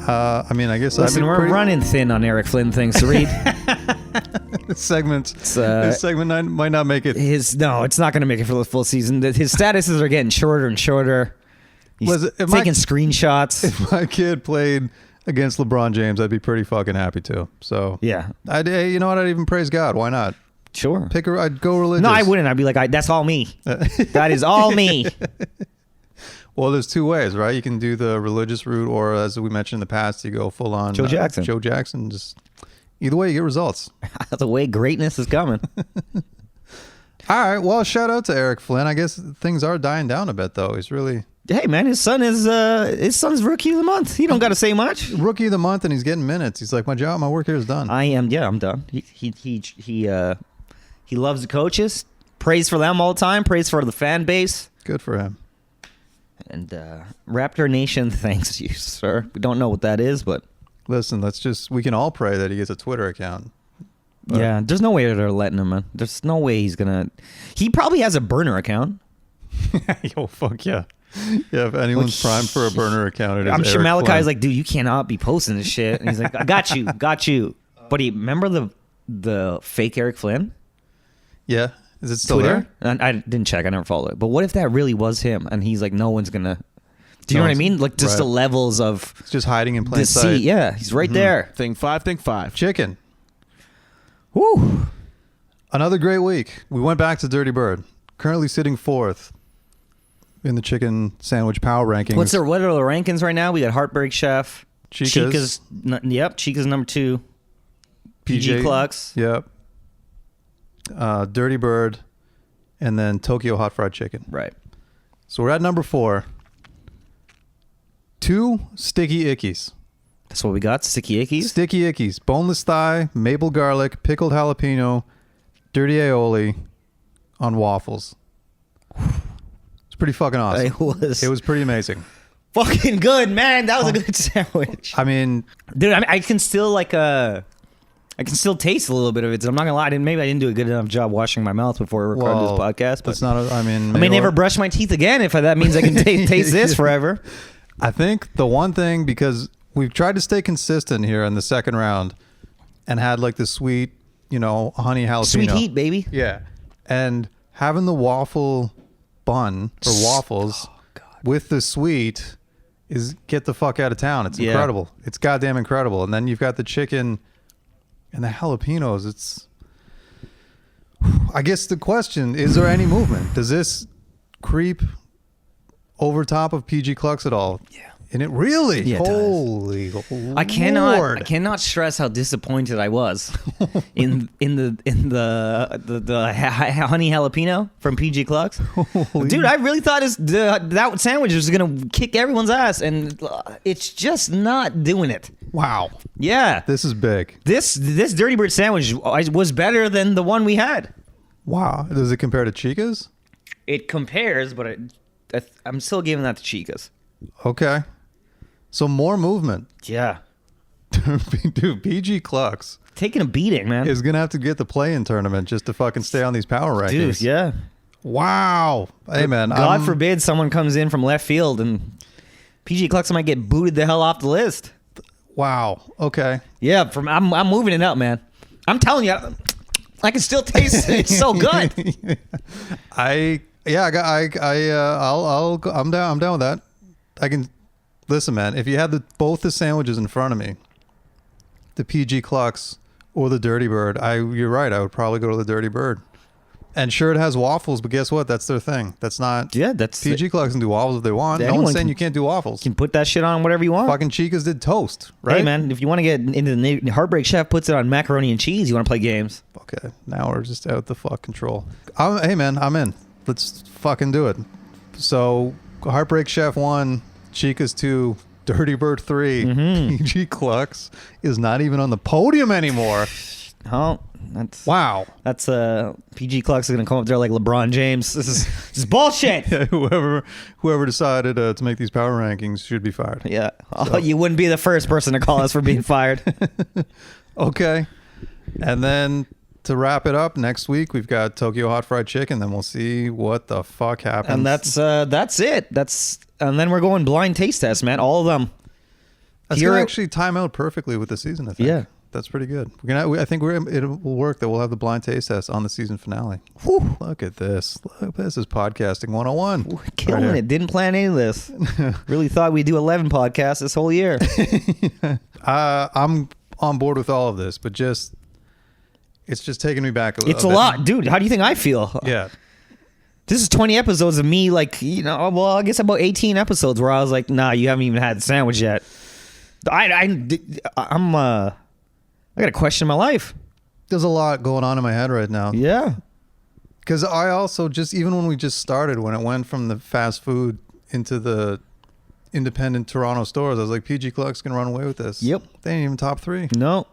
I guess listen, we're running thin on Eric Flynn things to read. This segment might not make it. No, it's not going to make it for the full season. His statuses are getting shorter and shorter. He's taking screenshots. If my kid played against LeBron James, I'd be pretty fucking happy too. So yeah, you know what? I'd even praise God. Why not? Sure. I'd go religious. No, I wouldn't. I'd be like, that's all me. That is all me. Well, there's two ways, right? You can do the religious route, or as we mentioned in the past, you go full on Joe Jackson. Joe Jackson. Just either way, you get results. The way greatness is coming. All right. Well, shout out to Eric Flynn. I guess things are dying down a bit, though. He's really. Hey man, his son's rookie of the month. He don't got to say much. Rookie of the month, and he's getting minutes. He's like, my work here is done. I'm done. He loves the coaches. Prays for them all the time. Prays for the fan base. Good for him. And Raptor Nation thanks you, sir. We don't know what that is, but listen, we can all pray that he gets a Twitter account. But yeah, there's no way they're letting him, man. There's no way he's gonna. He probably has a burner account. Yo, fuck yeah. Yeah, if anyone's primed for a burner account, it is I'm sure Eric Malachi's Flynn. like, dude, you cannot be posting this shit. And he's like, I got you. But remember the fake Eric Flynn? Yeah. Is it still Twitter? there? And I didn't check. I never followed it. But what if that really was him? And he's like, no one's going to... Do you know what I mean? Like, just the levels of... It's just hiding in plain sight. Yeah, he's right there. Thing five. Chicken. Woo. Another great week. We went back to Dirty Bird. Currently sitting fourth in the chicken sandwich power rankings. What are the rankings right now? We got Heartbreak Chef. Chica's number 2. PG Clucks. Yep. Dirty Bird, and then Tokyo Hot Fried Chicken. Right. So we're at number 4. 2 Sticky Ickies. That's what we got. Sticky Ickies. Sticky Ickies. Boneless thigh, maple garlic, pickled jalapeno, dirty aioli on waffles. It's pretty fucking awesome. It was pretty amazing. Fucking good, man. That was a good sandwich. I mean... Dude, I can still I can still taste a little bit of it. So I'm not gonna lie. Maybe I didn't do a good enough job washing my mouth before we recorded this podcast. But That's not. I mean, I may never brush my teeth again if that means I can taste this forever. I think the one thing, because we've tried to stay consistent here in the second round, and had like the sweet, honey jalapeno. Sweet heat, baby. Yeah, and having the waffle bun or waffles with the sweet is get the fuck out of town. It's incredible. It's goddamn incredible. And then you've got the chicken and the jalapenos. It's, I guess the question, is there any movement? Does this creep over top of PG Clucks at all? Yeah. And it really, Yeah, it does. holy I cannot stress how disappointed I was in the honey jalapeno from PG Clucks. Dude, I really thought that sandwich was gonna kick everyone's ass, and it's just not doing it. Wow. Yeah, This is big. this Dirty Bird sandwich was better than the one we had. Wow. Does it compare to Chica's? It compares, but I'm still giving that to Chica's. Okay. So more movement. Yeah, Dude, PG Clucks taking a beating, man. is going to have to get the play-in tournament just to fucking stay on these power rankings. Dude, yeah. Wow. Hey, man. God forbid someone comes in from left field and PG Clucks might get booted the hell off the list. Wow. Okay. Yeah, I'm moving it up, man. I'm telling you, I can still taste it. It's so good. I'm down with that. I can listen, man. If you had both the sandwiches in front of me, the PG Clucks or the Dirty Bird, you're right. I would probably go to the Dirty Bird. And sure, it has waffles, but guess what? That's their thing. That's not. Yeah, that's PG Clucks can do waffles if they want. No Anyone one's saying can- you can't do waffles. You can put that shit on whatever you want. Fucking Chica's did toast, right? Hey, man, if you want to get into the Heartbreak Chef puts it on macaroni and cheese, you want to play games. Okay, now we're just out the fuck control. Hey, man, I'm in. Let's fucking do it. So, Heartbreak Chef 1, Chica's 2, Dirty Bird 3, PG Clucks is not even on the podium anymore. Oh, that's Wow. That's PG Clucks is gonna come up there like LeBron James. This is bullshit. Yeah, whoever decided to make these power rankings should be fired. Yeah. Oh, you wouldn't be the first person to call us for being fired. Okay. And then to wrap it up, next week we've got Tokyo Hot Fried Chicken. Then we'll see what the fuck happens. And that's it. And then we're going blind taste test, man. All of them. That's gonna actually time out perfectly with the season, I think. Yeah. That's pretty good. I think it will work that we'll have the blind taste test on the season finale. Whew. Look at this. This is podcasting 101. We're killing it. Didn't plan any of this. Really thought we'd do 11 podcasts this whole year. I'm on board with all of this, but it's just taking me back a little bit. It's a lot. Dude, how do you think I feel? Yeah. This is 20 episodes of me, like, I guess about 18 episodes where I was like, nah, you haven't even had the sandwich yet. I got to question my life. There's a lot going on in my head right now. Yeah. Because I also even when we just started, when it went from the fast food into the independent Toronto stores, I was like, PG Clucks can run away with this. Yep. They ain't even top 3. No.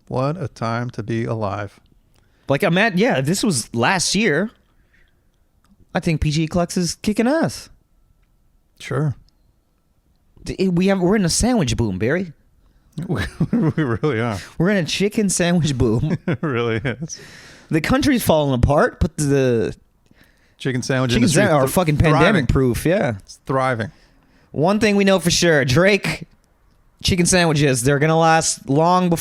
What a time to be alive. Like, this was last year. I think PG Clucks is kicking ass. Sure. We're in a sandwich boom, Barry. We really are. We're in a chicken sandwich boom. It really is. The country's falling apart, but the Chicken sandwich chicken industry sandwich are fucking thriving. pandemic proof. Yeah. It's thriving. One thing we know for sure, Drake chicken sandwiches, they're going to last long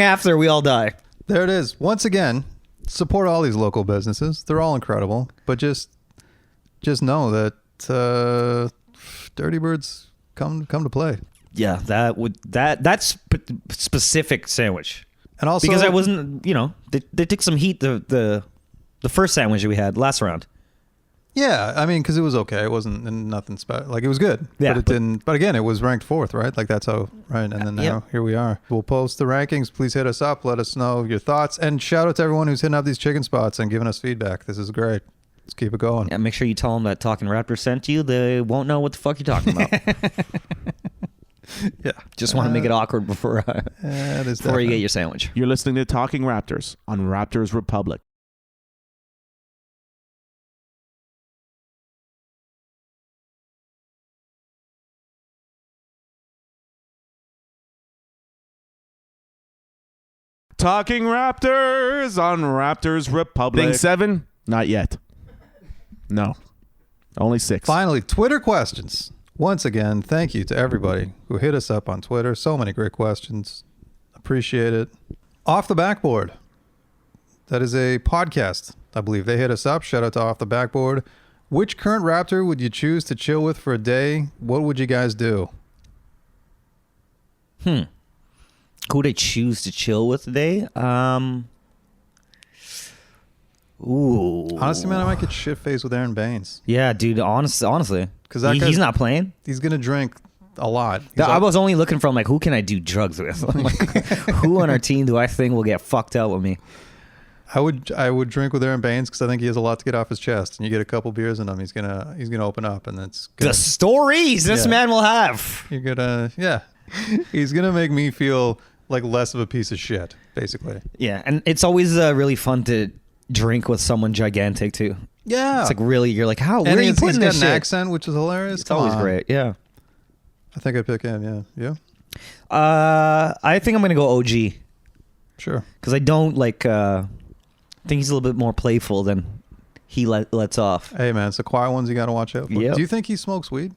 after we all die. There it is. Once again, support all these local businesses. They're all incredible, but just know that Dirty Birds come to play. Yeah, that's specific sandwich. And also Because I wasn't, they took some heat the first sandwich that we had last round. Yeah, I mean, because it was okay. It wasn't nothing special. Like, it was good. Yeah, but it didn't. But again, it was ranked 4th, right? Like, that's how. Right, and then now here we are. We'll post the rankings. Please hit us up. Let us know your thoughts, and shout out to everyone who's hitting up these chicken spots and giving us feedback. This is great. Let's keep it going. Yeah, make sure you tell them that Talking Raptors sent you. They won't know what the fuck you're talking about. Yeah, Just want to make it awkward before you get your sandwich. You're listening to Talking Raptors on Raptors Republic. Talking Raptors on Raptors Republic. Thing 7? Not yet. No. Only 6. Finally, Twitter questions. Once again, thank you to everybody who hit us up on Twitter. So many great questions. Appreciate it. Off the Backboard. That is a podcast, I believe. They hit us up. Shout out to Off the Backboard. Which current Raptor would you choose to chill with for a day? What would you guys do? Who would I choose to chill with today? Ooh. Honestly, man, I might get shit-faced with Aaron Baines. Yeah, dude. Honestly, because he's not playing. He's gonna drink a lot. I was only looking from like, who can I do drugs with? Like, who on our team do I think will get fucked out with me? I would drink with Aaron Baines because I think he has a lot to get off his chest. And you get a couple beers in him, he's gonna open up, and that's the stories this man will have. He's gonna make me feel like less of a piece of shit, basically. Yeah, and it's always really fun to drink with someone gigantic too. Yeah, it's like really, you're like, how? Where are you he's putting got this an shit? accent, which is hilarious. It's always great. Yeah, I think I'd pick him. Yeah. I think I'm gonna go OG. Sure. Because I don't like. I think he's a little bit more playful than he lets off. Hey man, it's the quiet ones you got to watch out for. Yep. Do you think he smokes weed?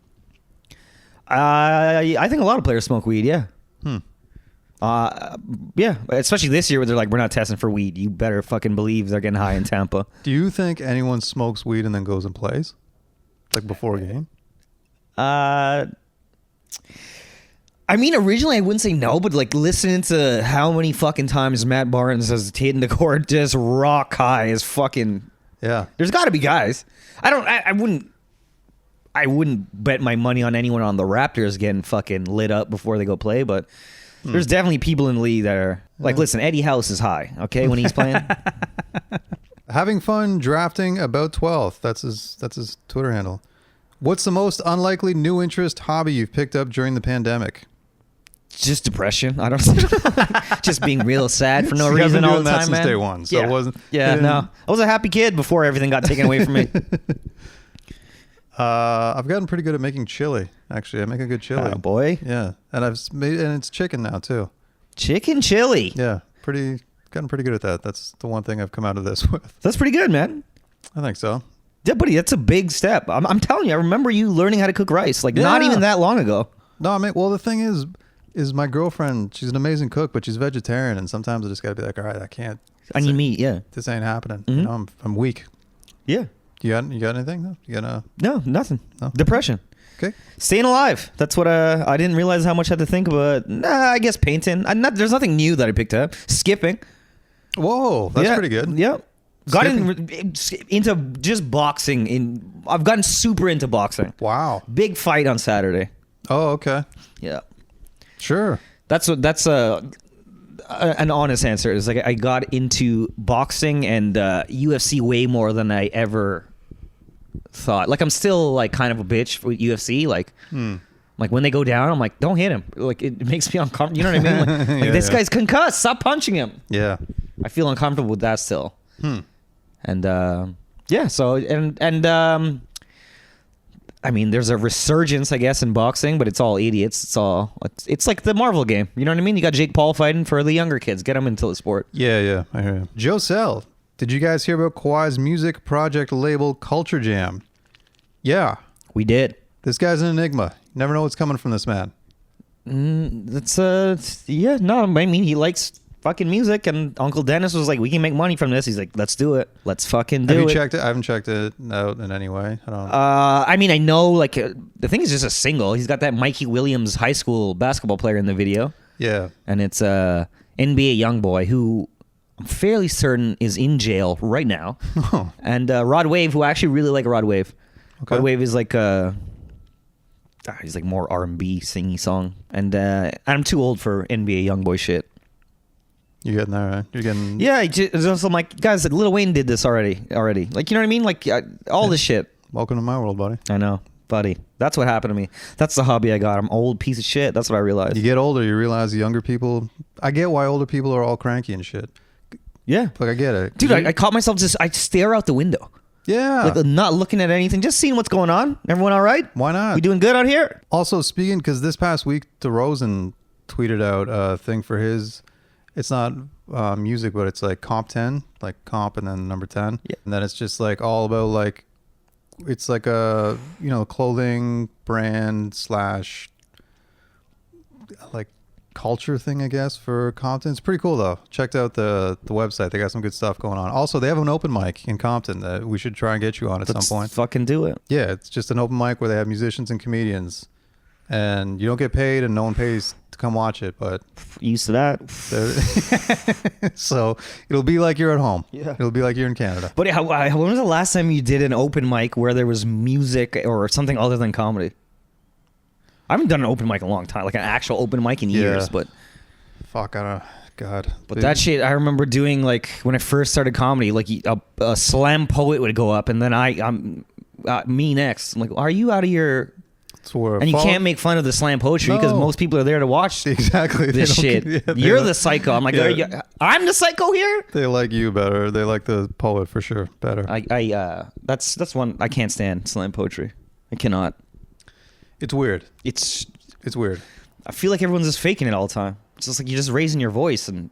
I think a lot of players smoke weed. Yeah. Yeah, especially this year where they're like, we're not testing for weed. You better fucking believe they're getting high in Tampa. Do you think anyone smokes weed and then goes and plays, like before a game? I mean, originally I wouldn't say no, but like listening to how many fucking times Matt Barnes has taken the court just rock high is fucking. Yeah. There's got to be guys. I wouldn't bet my money on anyone on the Raptors getting fucking lit up before they go play, but there's definitely people in the league that are like, listen, Eddie House is high, okay, when he's playing. Having fun drafting about 12th. That's his Twitter handle. What's the most unlikely new interest hobby you've picked up during the pandemic? Just depression. I don't. Just being real sad for no See, reason I've been all doing the that time, since man. day one, so it wasn't. Yeah, no. I was a happy kid before everything got taken away from me. I've gotten pretty good at making chili. Actually, I make a good chili. Oh boy. Yeah, and it's chicken now too. Chicken chili. Yeah, gotten pretty good at that. That's the one thing I've come out of this with. That's pretty good, man. I think so. Yeah, buddy, that's a big step. I'm telling you, I remember you learning how to cook rice like not even that long ago. No, I mean, well, the thing is my girlfriend. She's an amazing cook, but she's vegetarian, and sometimes I just got to be like, all right, I can't. I need meat. Yeah, This ain't happening. You know, I'm weak. yeah. You got anything? Though? You got No, nothing. No? Depression. Okay. Staying alive. That's what I didn't realize how much I had to think about. I guess painting. There's nothing new that I picked up. Skipping. Whoa, that's Yeah. pretty good. Yep. Got into just boxing. I've gotten super into boxing. Wow. Big fight on Saturday. Oh, okay. Yeah. Sure. That's an honest answer. Is like I got into boxing and UFC way more than I ever thought. Like I'm still like kind of a bitch with UFC. Like when they go down, I'm like, don't hit him. Like it makes me uncomfortable. You know what I mean? Like, Yeah, this guy's concussed. Stop punching him. Yeah. I feel uncomfortable with that still. And yeah. So and I mean, there's a resurgence, I guess, in boxing, but it's all idiots. It's like the Marvel game. You know what I mean? You got Jake Paul fighting for the younger kids. Get them into the sport. Yeah. I hear you. Joe Sell, did you guys hear about Kawhi's music project label Culture Jam? Yeah. We did. This guy's an enigma. You never know what's coming from this man. Yeah, no, I mean, he likes fucking music, and Uncle Dennis was like, we can make money from this. He's like, let's do it. Let's fucking do it. Have you checked it? I haven't checked it out in any way. I don't know. I mean, I know, like, the thing is just a single. He's got that Mikey Williams high school basketball player in the video. Yeah. And it's a NBA young boy who I'm fairly certain is in jail right now. Oh. And Rod Wave, who I actually really like Rod Wave. Okay. Rod Wave is like he's like more R&B singy song. And I'm too old for NBA young boy shit. You're getting there, right? You're getting... Yeah, it's also like, guys, like Lil Wayne did this already. Like, you know what I mean? Like, all this shit. Welcome to my world, buddy. I know, buddy. That's what happened to me. That's the hobby I got. I'm old piece of shit. That's what I realized. You get older, you realize the younger people... I get why older people are all cranky and shit. Yeah. Like, I get it. Dude, I caught myself I stare out the window. Yeah. Like, not looking at anything, just seeing what's going on. Everyone all right? Why not? We doing good out here? Also, speaking, because this past week, DeRozan tweeted out a thing for his it's not music, but it's like comp 10, like comp and then number 10. Yeah. And then it's just like all about like, it's like a, you know, clothing brand slash like culture thing, I guess, for Compton. It's pretty cool though. Checked out the website. They got some good stuff going on. Also, they have an open mic in Compton that we should try and get you on at some point. Fucking do it. Yeah, it's just an open mic where they have musicians and comedians, and you don't get paid, and no one pays to come watch it. But Used to that. so it'll be like you're at home. Yeah. It'll be like you're in Canada. But when was the last time you did an open mic where there was music or something other than comedy? I haven't done an open mic in a long time, like an actual open mic in years. But fuck, I don't. God. But that shit, I remember doing like when I first started comedy, like a slam poet would go up, and then I'm me next. I'm like, are you out of your? And you can't make fun of the slam poetry because most people are there to watch exactly this shit. You're the psycho. I'm like, I'm the psycho here. They like you better. They like the poet for sure better. That's one I can't stand, slam poetry. I cannot. It's weird. It's weird. I feel like everyone's just faking it all the time. It's just like you're just raising your voice and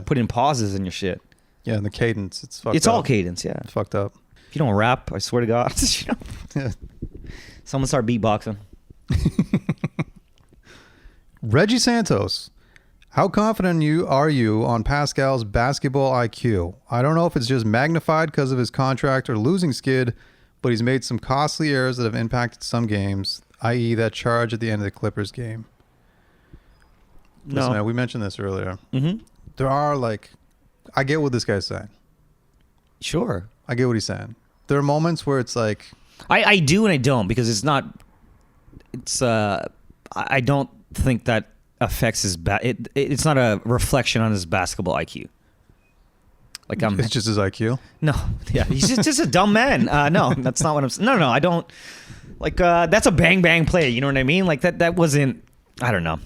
putting pauses in your shit. Yeah, and the cadence, it's fucked up. It's all cadence, yeah. It's fucked up. If you don't rap, I swear to God, someone start beatboxing. Reggie Santos, how confident are you on Pascal's basketball IQ? I don't know if it's just magnified because of his contract or losing skid, but he's made some costly errors that have impacted some games, i.e. that charge at the end of the Clippers game. Listen, man, we mentioned this earlier. Mm-hmm. There are like, I get what this guy's saying. Sure. I get what he's saying. There are moments where it's like, I do and I don't, because it's not. It's I don't think that affects his it's not a reflection on his basketball IQ. Like it's just his IQ. No, yeah, he's just a dumb man. No, that's not what I'm saying. No, I don't like. That's a bang bang play. You know what I mean? Like that wasn't. I don't know.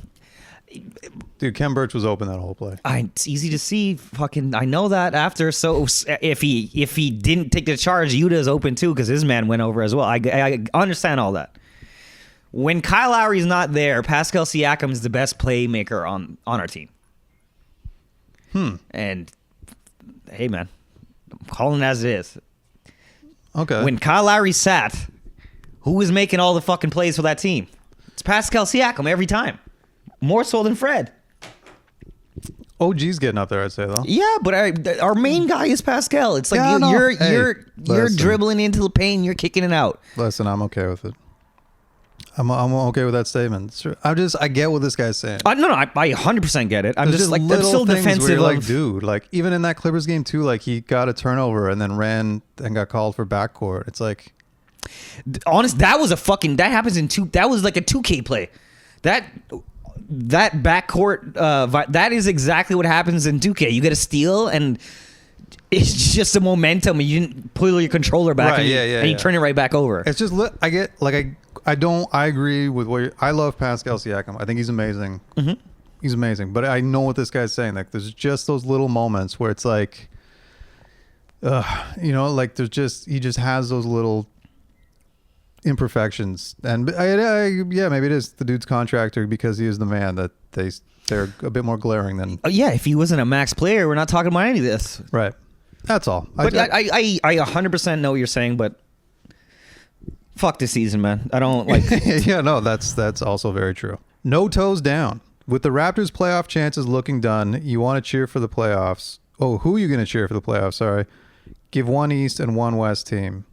Dude, Ken Burch was open that whole play. It's easy to see. Fucking, I know that after. So if he didn't take the charge, Utah's open too because his man went over as well. I understand all that. When Kyle Lowry's not there, Pascal Siakam is the best playmaker on our team. And hey, man, I'm calling it as it is. Okay. When Kyle Lowry sat, who was making all the fucking plays for that team? It's Pascal Siakam every time. More so than Fred. OG's getting up there, I'd say, though. Yeah, but our main guy is Pascal. It's like you're dribbling into the paint, you're kicking it out. Listen, I'm okay with it. I'm okay with that statement. I get what this guy's saying. No, I 100% get it. I'm just like, I'm still defensive. Like, dude, like even in that Clippers game too, like he got a turnover and then ran and got called for backcourt. It's like, honest, that happens that was like a 2K play. That backcourt, that is exactly what happens in 2K. You get a steal and it's just a momentum and you didn't pull your controller back and you turn it right back over. It's just, I agree with I love Pascal Siakam. I think he's amazing. Mm-hmm. He's amazing. But I know what this guy's saying. Like there's just those little moments where it's like, like he just has those little imperfections. And maybe it is the dude's contractor because he is the man that they're a bit more glaring than. If he wasn't a max player, we're not talking about any of this. Right. That's all. But I 100% know what you're saying, but fuck this season, man. I don't like. Yeah, no, that's also very true. No toes down. With the Raptors' playoff chances looking done, you want to cheer for the playoffs. Oh, who are you going to cheer for the playoffs? Sorry. Give one East and one West team.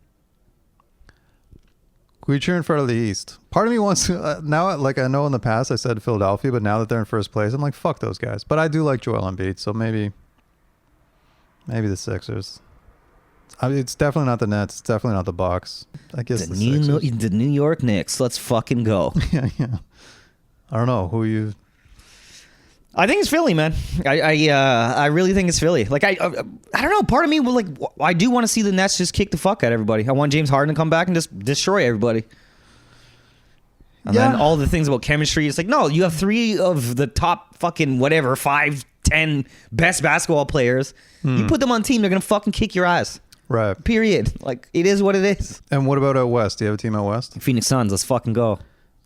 Who are you cheering for the East? Part of me wants to, now, like I know in the past I said Philadelphia, but now that they're in first place, I'm like, fuck those guys. But I do like Joel Embiid, so maybe the Sixers. It's definitely not the Nets. It's definitely not the Bucks. I guess the New York Knicks. Let's fucking go. Yeah. I don't know who you. I think it's Philly, man. I really think it's Philly. Like I don't know. Part of me will I do want to see the Nets just kick the fuck out of everybody. I want James Harden to come back and just destroy everybody. And then all the things about chemistry. It's like, no, you have 3 of the top fucking whatever 5, 10 best basketball players. You put them on team, they're gonna fucking kick your ass. Right. Period. Like it is what it is. And what about out West? Do you have a team out West? Phoenix Suns. Let's fucking go.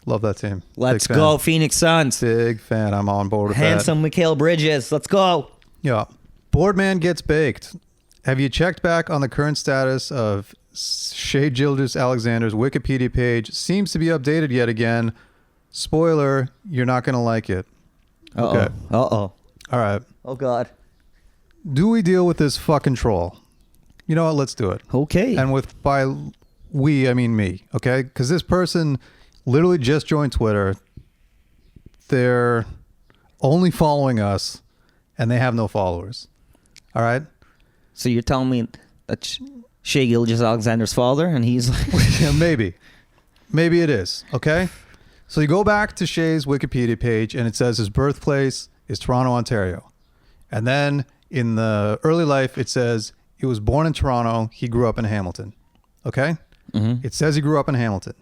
Love that team. Let's go, Phoenix Suns. Big fan. I'm on board with Handsome Mikal Bridges. Let's go. Yeah. Boardman gets baked. Have you checked back on the current status of Shea Gilgeous-Alexander's Wikipedia page? Seems to be updated yet again. Spoiler, you're not going to like it. Okay. Uh-oh. All right. Oh, God. Do we deal with this fucking troll? You know what? Let's do it. Okay. And by we, I mean me, okay? Because this person literally just joined Twitter. They're only following us, and they have no followers. All right? So you're telling me that Shea Gilgeous-Alexander's father, and he's like... Yeah, maybe. Maybe it is, okay? So you go back to Shea's Wikipedia page, and it says his birthplace is Toronto, Ontario. And then in the early life, it says he was born in Toronto. He grew up in Hamilton, okay? Mm-hmm. It says he grew up in Hamilton.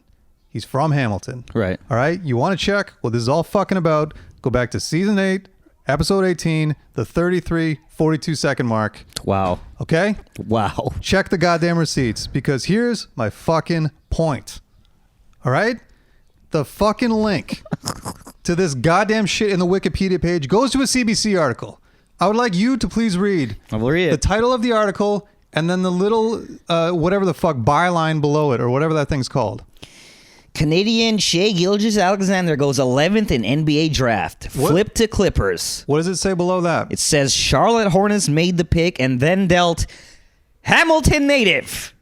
He's from Hamilton. Right. All right? You want to check what this is all fucking about, go back to season 8, episode 18, the 42 second mark. Wow. Okay? Wow. Check the goddamn receipts, because here's my fucking point. All right? The fucking link to this goddamn shit in the Wikipedia page goes to a CBC article. I would like you to please read I will read it. the title of the article and then the little whatever the fuck byline below it, or whatever that thing's called. Canadian Shea Gilgeous-Alexander goes 11th in NBA draft. What? Flip to Clippers. What does it say below that? It says Charlotte Hornets made the pick and then dealt Hamilton native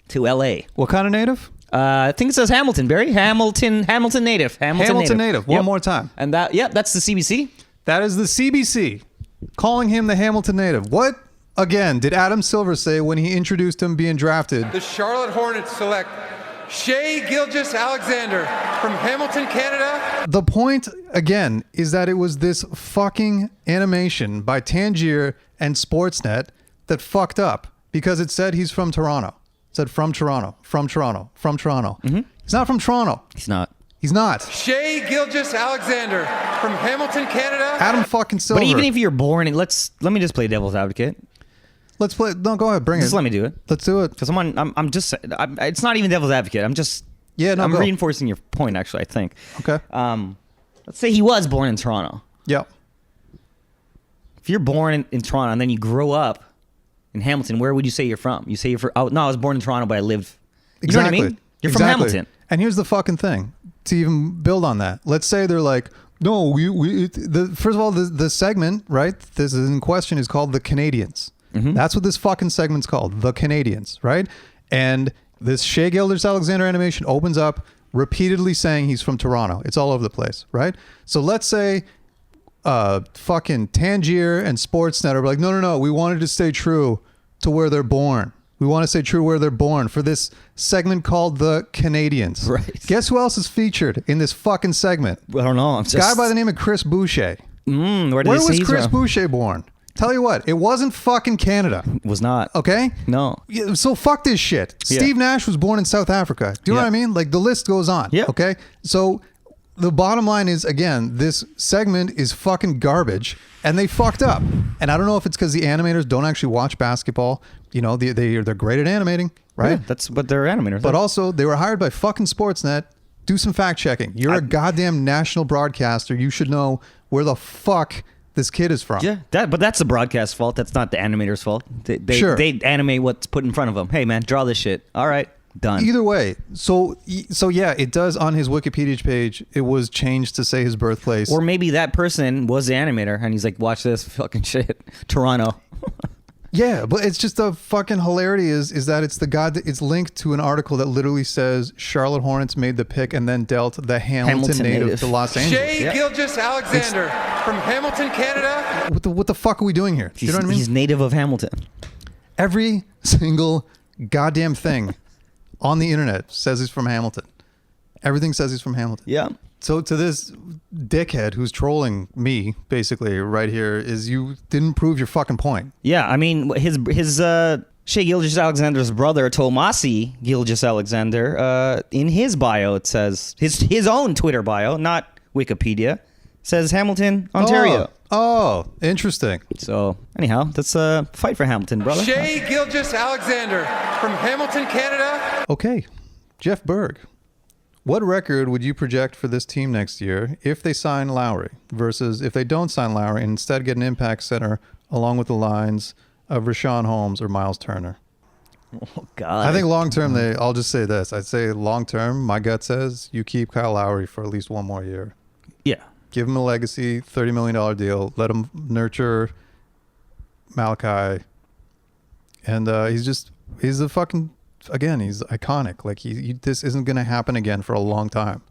to LA. What kind of native? I think it says Hamilton, Barry. Hamilton native. Hamilton native. One Yep. more time. And that's the CBC. That is the CBC calling him the Hamilton native. What, again, did Adam Silver say when he introduced him being drafted? The Charlotte Hornets select Shea Gilgeous-Alexander from Hamilton, Canada. The point, again, is that it was this fucking animation by Tangier and Sportsnet that fucked up, because it said he's from Toronto. It said from Toronto, from Toronto, from Toronto. Mm-hmm. He's not from Toronto. He's not. He's not. Shea Gilgeous-Alexander from Hamilton, Canada. Adam fucking Silver. But even if you're born in, let me just play devil's advocate. Let's play. No, go ahead. Bring Just it. let me do it. Let's do it. Because it's not even devil's advocate. I'm go. reinforcing your point, actually, I think. Okay. Let's say he was born in Toronto. Yep. If you're born in Toronto and then you grow up in Hamilton, where would you say you're from? You say you're from, no, I was born in Toronto, but I live. You know what I mean? You're from Hamilton. And here's the fucking thing. To even build on that, let's say they're like, no, first of all, the segment, right? This is in question is called The Canadians. Mm-hmm. That's what this fucking segment's called, The Canadians, right? And this Shea Gilgeous-Alexander animation opens up repeatedly saying he's from Toronto. It's all over the place, right? So let's say fucking Tangier and Sportsnet are like, no, we wanted to stay true to where they're born. We want to stay true where they're born for this segment called The Canadians. Right. Guess who else is featured in this fucking segment? I don't know. Guy by the name of Chris Boucher. Where was Chris Boucher born? Tell you what, it wasn't fucking Canada. Was not. Okay? No. Yeah, so fuck this shit. Yeah. Steve Nash was born in South Africa. Do you know what I mean? Like, the list goes on. Yeah. Okay? So the bottom line is, again, this segment is fucking garbage, and they fucked up. And I don't know if it's because the animators don't actually watch basketball. You know, they're great at animating, right? Yeah, that's what they're animators. But also, they were hired by fucking Sportsnet. Do some fact checking. You're a goddamn national broadcaster. You should know where the fuck this kid is from. Yeah, but that's the broadcast fault. That's not the animator's fault. They animate what's put in front of them. Hey, man, draw this shit. All right, done. Either way, so yeah, it does on his Wikipedia page. It was changed to say his birthplace. Or maybe that person was the animator, and he's like, watch this fucking shit, Toronto. Yeah, but it's just the fucking hilarity is that it's linked to an article that literally says Charlotte Hornets made the pick and then dealt the Hamilton native to Los Angeles. Shea Gilgeous-Alexander from Hamilton, Canada. What the fuck are we doing here? You know what I mean? He's native of Hamilton. Every single goddamn thing on the internet says he's from Hamilton. Everything says he's from Hamilton. Yeah. So to this dickhead who's trolling me, basically, right here, is you didn't prove your fucking point. Yeah, I mean, his Shea Gilgeous-Alexander's brother, Tomasi Gilgeous-Alexander, in his bio, it says, his own Twitter bio, not Wikipedia, says Hamilton, Ontario. Oh, interesting. So, anyhow, let's fight for Hamilton, brother. Shea Gilgeous-Alexander from Hamilton, Canada. Okay, Jeff Berg. What record would you project for this team next year if they sign Lowry versus if they don't sign Lowry and instead get an impact center along with the lines of Rashawn Holmes or Miles Turner. Oh, God. I think long term, I'll just say this. I'd say long term, my gut says you keep Kyle Lowry for at least one more year. Yeah. Give him a legacy, $30 million deal. Let him nurture Malachi. And he's a fucking, again, he's iconic. Like, this isn't going to happen again for a long time.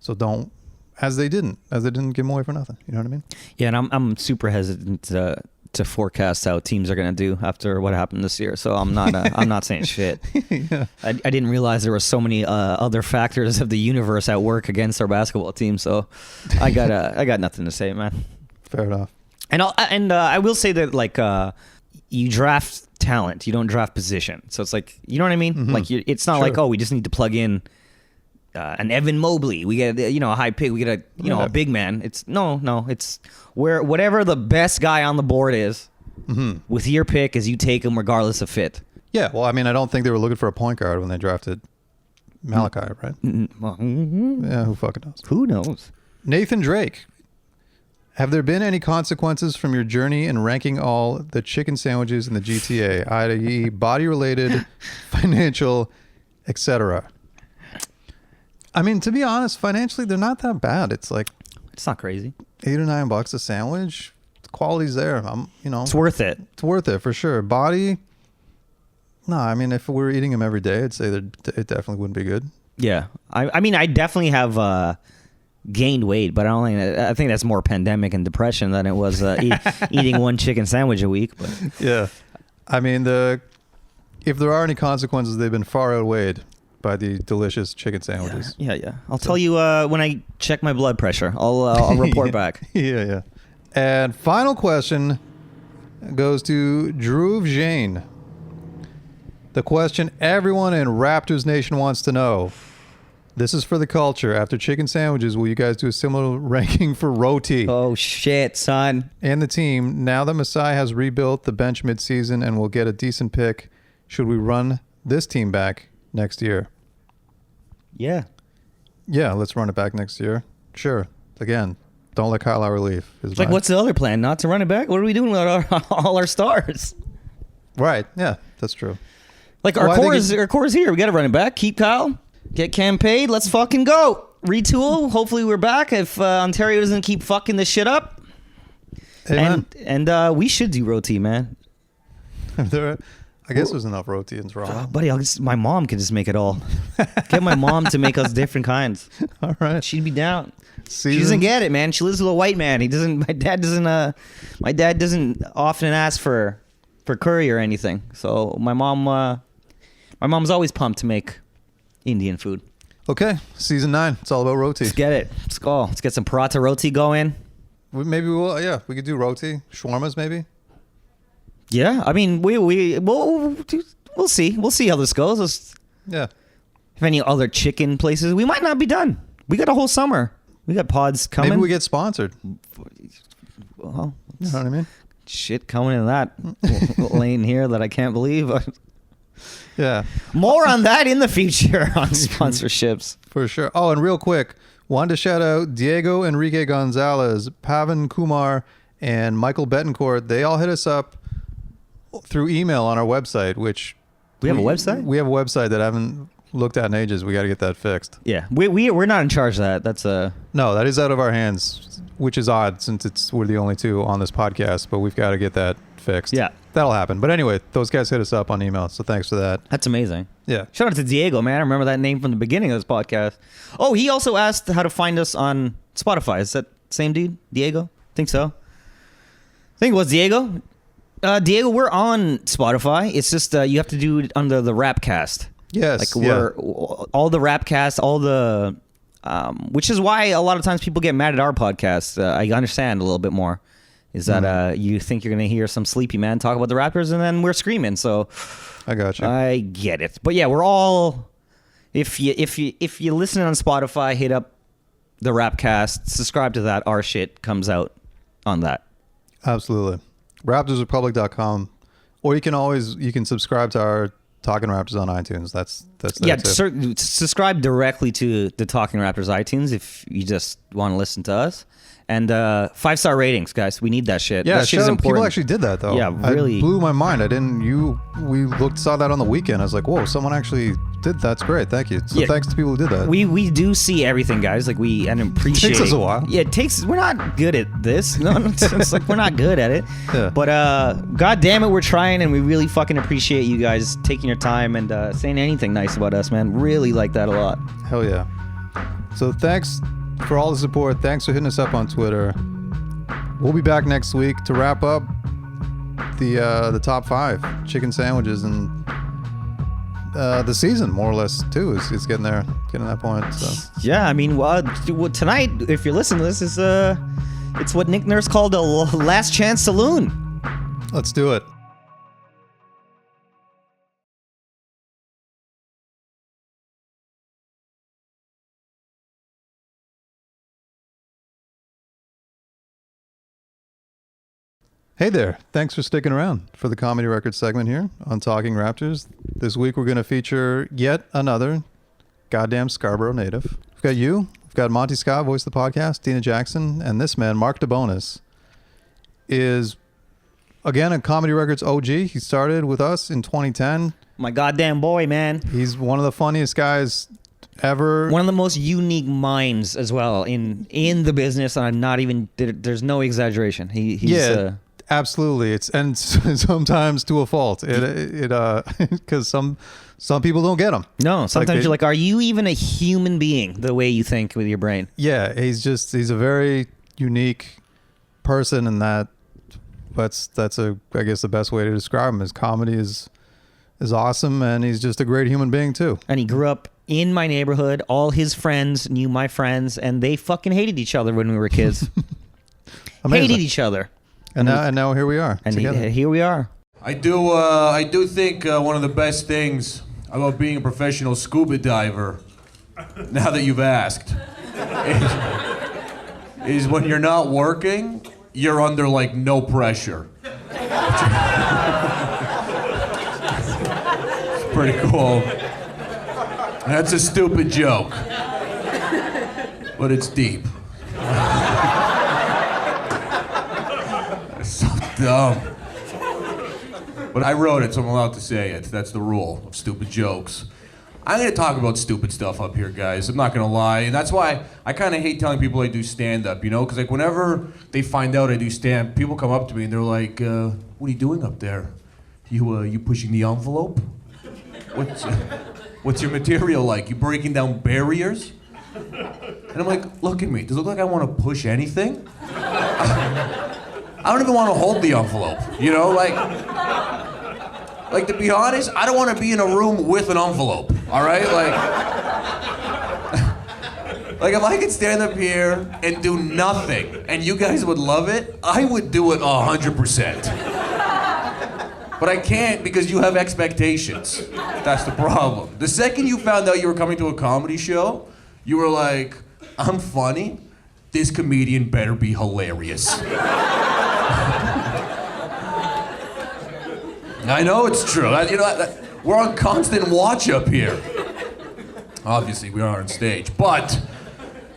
So don't, as they didn't give him away for nothing. You know what I mean? Yeah, and I'm super hesitant to forecast how teams are going to do after what happened this year. So I'm not saying shit. Yeah. I didn't realize there were so many other factors of the universe at work against our basketball team. So I got nothing to say, man. Fair enough. And I will say that, like, you draft talent, you don't draft position. So it's like, you know what I mean? Mm-hmm. Like, it's not like, oh, we just need to plug in an Evan Mobley. We get a high pick. We get a big man. It's no. It's whatever the best guy on the board is. Mm-hmm. With your pick, as you take him regardless of fit. Yeah. Well, I mean, I don't think they were looking for a point guard when they drafted Malachi, right? Yeah. Who fucking knows? Who knows? Nathan Drake. Have there been any consequences from your journey in ranking all the chicken sandwiches in the GTA, i.e., body-related, financial, etc.? I mean, to be honest, financially, they're not that bad. It's like, it's not crazy. $8 or $9 a sandwich. The quality's there. It's worth it. It's worth it for sure. Body, no. I mean, if we were eating them every day, I'd say that it definitely wouldn't be good. Yeah, I mean, I definitely have gained weight, but I think that's more pandemic and depression than it was eating one chicken sandwich a week. But. Yeah, I mean, if there are any consequences, they've been far outweighed by the delicious chicken sandwiches. Yeah. I'll tell you when I check my blood pressure. I'll report back. Yeah. And final question goes to Drew Jane. The question everyone in Raptors Nation wants to know. This is for the culture. After chicken sandwiches, will you guys do a similar ranking for roti? Oh, shit, son. And the team, now that Masai has rebuilt the bench midseason and will get a decent pick, should we run this team back next year? Yeah, let's run it back next year. Sure. Again, don't let Kyle Lowry leave. Like, what's the other plan? Not to run it back? What are we doing with all our stars? Right. Yeah, that's true. Like, our core is here. We got to run it back. Keep Kyle. Get Cam paid. Let's fucking go. Retool. Hopefully we're back if Ontario doesn't keep fucking this shit up. Amen. And we should do roti, man. I guess there's enough roti in Toronto. Buddy, my mom could just make it all. Get my mom to make us different kinds. All right. She'd be down. She doesn't get it, man. She lives with a white man. My dad doesn't often ask for curry or anything. So my mom's always pumped to make Indian food. Okay, season 9. It's all about roti. Let's get it. Let's go. Let's get some paratha roti going. Maybe we could do roti, shawarmas maybe. Yeah, I mean we'll see. We'll see how this goes. Yeah. If any other chicken places, we might not be done. We got a whole summer. We got pods coming. Maybe we get sponsored. Well, you know what I mean? Shit coming in that lane here that I can't believe. Yeah. More on that in the future on sponsorships. For sure. Oh, and real quick, wanted to shout out Diego Enrique Gonzalez, Pavan Kumar, and Michael Betancourt. They all hit us up through email on our website, which... We have a website? We have a website that I haven't looked at in ages. We got to get that fixed. Yeah. We're not in charge of that. That's No, that is out of our hands, which is odd since we're the only two on this podcast, but we've got to get that fixed. Yeah. That'll happen. But anyway, those guys hit us up on email, so thanks for that. That's amazing. Yeah. Shout out to Diego, man. I remember that name from the beginning of this podcast. Oh, he also asked how to find us on Spotify. Is that same dude? Diego? Think so. I think it was Diego. Diego, we're on Spotify. It's just you have to do it under the Rapcast. Yes. Like we're all the Rapcast, all the which is why a lot of times people get mad at our podcast. I understand a little bit more. Is that you think you're going to hear some sleepy man talk about the Raptors and then we're screaming. So I got you. I get it. But yeah, we're all if you listen on Spotify, hit up the Rapcast, subscribe to that. Our shit comes out on that. Absolutely. RaptorsRepublic.com, or you can subscribe to our Talking Raptors on iTunes. That's yeah. Subscribe directly to the Talking Raptors iTunes if you just want to listen to us, And 5-star ratings, guys. We need that shit. Yeah, that shit is important. People actually did that though. Yeah, really. It blew my mind. We saw that on the weekend. I was like, whoa, someone actually did. That's great. Thank you. So thanks to people who did that. We do see everything, guys. Like and appreciate. It takes us a while. Yeah, we're not good at this. No, it's like we're not good at it. Yeah. But god damn it, we're trying, and we really fucking appreciate you guys taking your time and saying anything nice about us, man. Really like that a lot. Hell yeah. So thanks for all the support. Thanks for hitting us up on Twitter. We'll be back next week to wrap up the top 5 chicken sandwiches and the season, more or less, too. Is getting there, getting to that point. So. Yeah, I mean, tonight, if you're listening to this, is it's what Nick Nurse called a last chance saloon. Let's do it. Hey there. Thanks for sticking around for the Comedy Records segment here on Talking Raptors. This week we're going to feature yet another goddamn Scarborough native. We've got you. We've got Monty Scott, voice of the podcast, Dina Jackson, and this man, Mark DeBonis, is, again, a Comedy Records OG. He started with us in 2010. My goddamn boy, man. He's one of the funniest guys ever. One of the most unique minds as well in the business. And I'm not even, there's no exaggeration. He's absolutely. And sometimes to a fault. Because some people don't get him. No, sometimes you're like, are you even a human being the way you think with your brain? Yeah, he's a very unique person, and that's I guess the best way to describe him. His comedy is awesome, and he's just a great human being too. And he grew up in my neighborhood. All his friends knew my friends, and they fucking hated each other when we were kids. Hated each other. And now here we are. And here we are. I do think one of the best things about being a professional scuba diver, now that you've asked, is when you're not working, you're under like no pressure. It's pretty cool. That's a stupid joke, but it's deep. So dumb. But I wrote it, so I'm allowed to say it. That's the rule of stupid jokes. I'm going to talk about stupid stuff up here, guys. I'm not going to lie. And that's why I kind of hate telling people I do stand-up, you know? Because like whenever they find out I do stand-up, people come up to me and they're like, what are you doing up there? You pushing the envelope? What's your material like? You breaking down barriers? And I'm like, look at me. Does it look like I want to push anything? I don't even want to hold the envelope, you know? Like to be honest, I don't want to be in a room with an envelope, all right? Like if I could stand up here and do nothing and you guys would love it, I would do it 100%. But I can't because you have expectations. That's the problem. The second you found out you were coming to a comedy show, you were like, I'm funny, this comedian better be hilarious. I know it's true. We're on constant watch up here. Obviously, we are on stage, but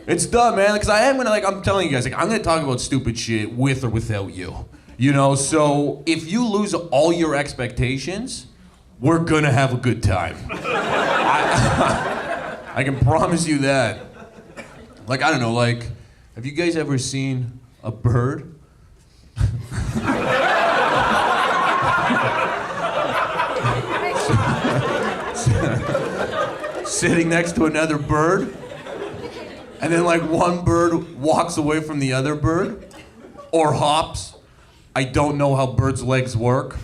it's dumb, man. Because I'm telling you guys, I'm gonna talk about stupid shit with or without you. You know, so if you lose all your expectations, we're gonna have a good time. I can promise you that. Like, I don't know, like, have you guys ever seen a bird? Sitting next to another bird, and then like one bird walks away from the other bird, or hops. I don't know how birds' legs work.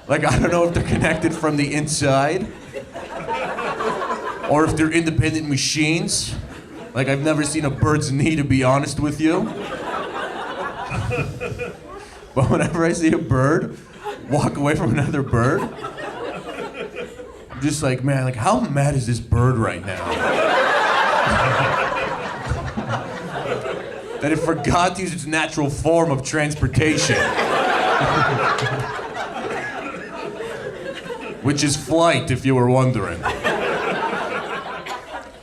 Like, I don't know if they're connected from the inside, or if they're independent machines. Like, I've never seen a bird's knee, to be honest with you. But whenever I see a bird walk away from another bird, I'm just like, man, like, how mad is this bird right now? That it forgot to use its natural form of transportation. Which is flight, if you were wondering.